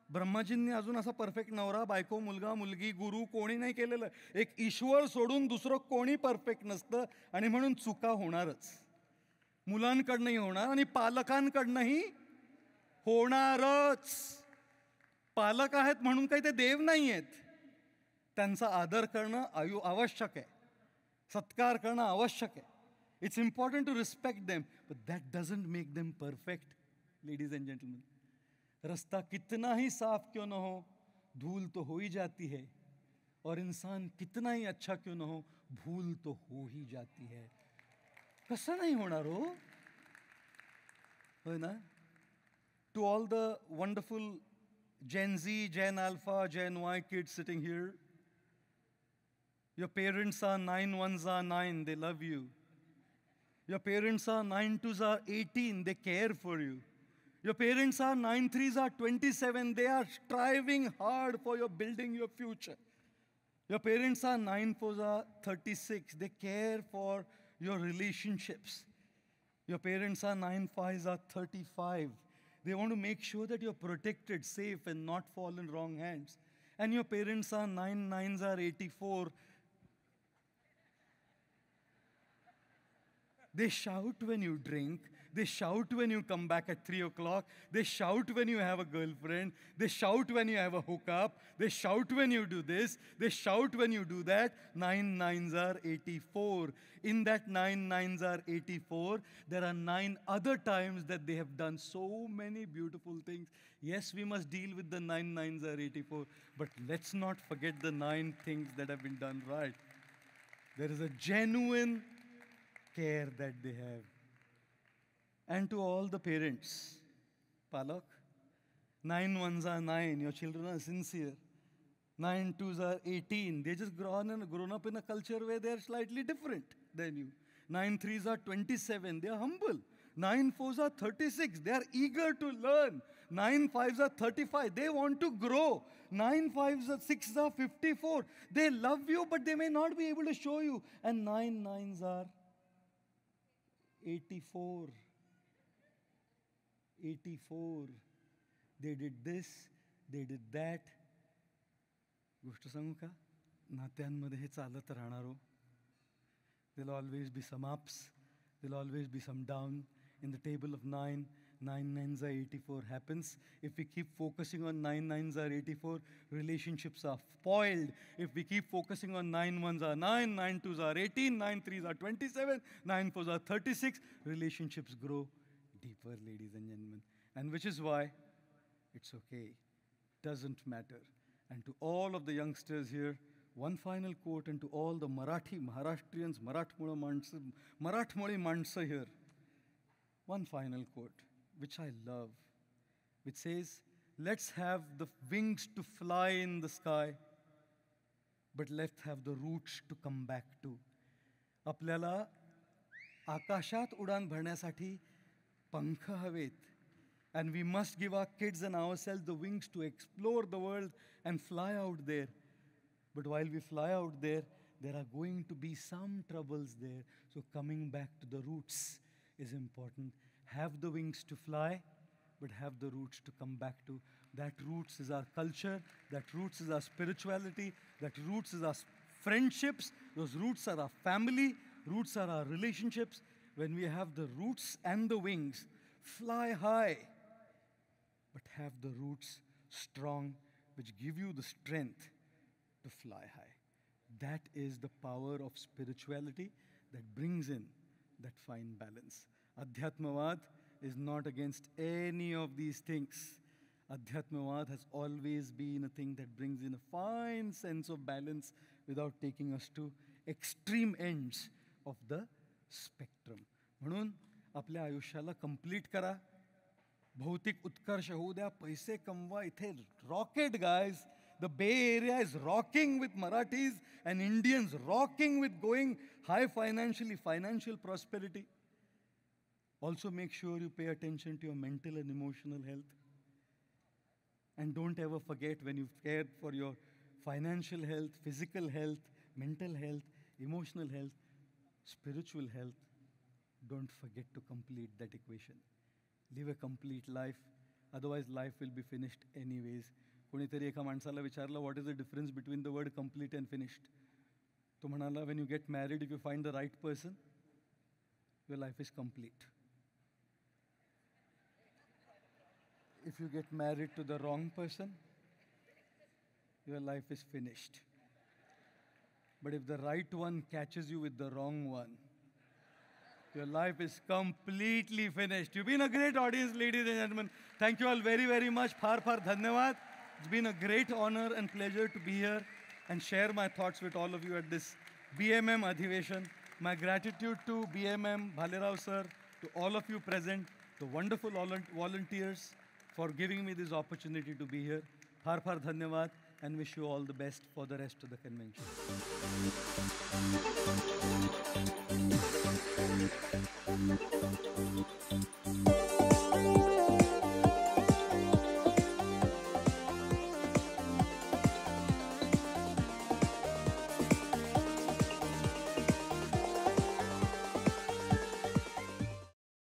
ब्रह्माजींनी अजून असा परफेक्ट नवरा, बायको, मुलगा, मुलगी, गुरु कोणी नाही केलेलं. एक ईश्वर सोडून दुसरं कोणी परफेक्ट नसतं आणि म्हणून चुका होणारच. मुलांकडनंही होणार आणि पालकांकडनंही होणारच. पालक आहेत म्हणून काही ते देव नाही आहेत. त्यांचा आदर करणं आवश्यक आहे, सत्कार करणं आवश्यक आहे. It's important to respect them, but that doesn't make them perfect. Ladies and gentlemen, रास्ता कितना ही साफ क्यों न हो, धूल तो हो ही जाती है. और इंसान कितना ही अच्छा क्यों न हो, भूल तो हो ही जाती है. कसं नाही होणार हो, होय ना? To all the wonderful Gen Z, Gen Alpha, Gen Y kids sitting here, your parents are 9 ones are 9, they love you. Your parents are 9 twos are 18, they care for you. Your parents are 9 threes are 27, they are striving hard for your building your future. Your parents are 9 fours are 36, they care for your relationships. Your parents are 9 fives are 35. They want to make sure that you're protected, safe, and not fall in wrong hands. And your parents are 9 nines are 84. They shout when you drink. They shout when you come back at 3 o'clock. They shout when you have a girlfriend. They shout when you have a hookup. They shout when you do this. They shout when you do that. 9 nines are 84. In that 9 nines are 84, there are 9 other times that they have done so many beautiful things. Yes, we must deal with the 9 nines are 84, but let's not forget the 9 things that have been done right. There is a genuine care that they have. And to all the parents, Palak, 9 ones are 9, your children are sincere. 9 twos are 18. They just grown up in a culture where they are slightly different than you. 9 threes are 27. They are humble. 9 fours are 36. They are eager to learn. 9 fives are 35. They want to grow. 9 fives are 6 are 54. They love you, but they may not be able to show you. And 9 nines are 84. 84. They did this, they did that. गोष्ट सांगू का? नात्यांमध्ये हे चालत राहणार हो. There'll always be some ups, there'll always be some down. In the table of 9, 9 nines are 84 happens. If we keep focusing on 9 nines are 84, relationships are spoiled. If we keep focusing on 9 ones are 9, 9 twos are 18, 9 threes are 27, 9 fours are 36, relationships grow deeper, ladies and gentlemen. And which is why it's okay, doesn't matter. And to all of the youngsters here, one final quote, and to all the Maharashtrians, Marathmoli Mansa here, one final quote, which I love, which says, let's have the wings to fly in the sky, but let's have the roots to come back to. आपल्याला आकाशात उडान भरण्यासाठी पंख हवेत. And we must give our kids and ourselves the wings to explore the world and fly out there. But while we fly out there, there are going to be some troubles there. So coming back to the roots is important. Have the wings to fly, but have the roots to come back to. That roots is our culture. That roots is our spirituality. That roots is our friendships. Those roots are our family. Roots are our relationships. When we have the roots and the wings, fly high, but have the roots strong, which give you the strength to fly high. That is the power of spirituality that brings in that fine balance. Adhyatmavad is not against any of these things. Adhyatmavad has always been a thing that brings in a fine sense of balance without taking us to extreme ends of the spectrum. म्हणून आपल्या आयुष्याला कंप्लीट करा. भौतिक उत्कर्ष होऊ द्या, पैसे कमवा. इथे rocket guys. The Bay Area is rocking with Marathis and Indians rocking with going high financially, financial prosperity. Also make sure you pay attention to your mental and emotional health. And don't ever forget, when you've cared for your financial health, physical health, mental health, emotional health, spiritual health, don't forget to complete that equation. Live a complete life, otherwise life will be finished anyways. कोणीतरी एका माणसाला विचारलं, what is the difference between the word complete and finished? तो म्हणाला, when you get married, if you find the right person, your life is complete. If you get married to the wrong person, your life is finished. But if the right one catches you with the wrong one, your life is completely finished. You've been a great audience, ladies and gentlemen. Thank you all very, very much. Far dhanyawad. It's been a great honor and pleasure to be here and share my thoughts with all of you at this BMM Adhiveshan. My gratitude to BMM, Bhalerao sir, to all of you present, the wonderful volunteers for giving me this opportunity to be here. Far dhanyawad, and wish you all the best for the rest of the convention.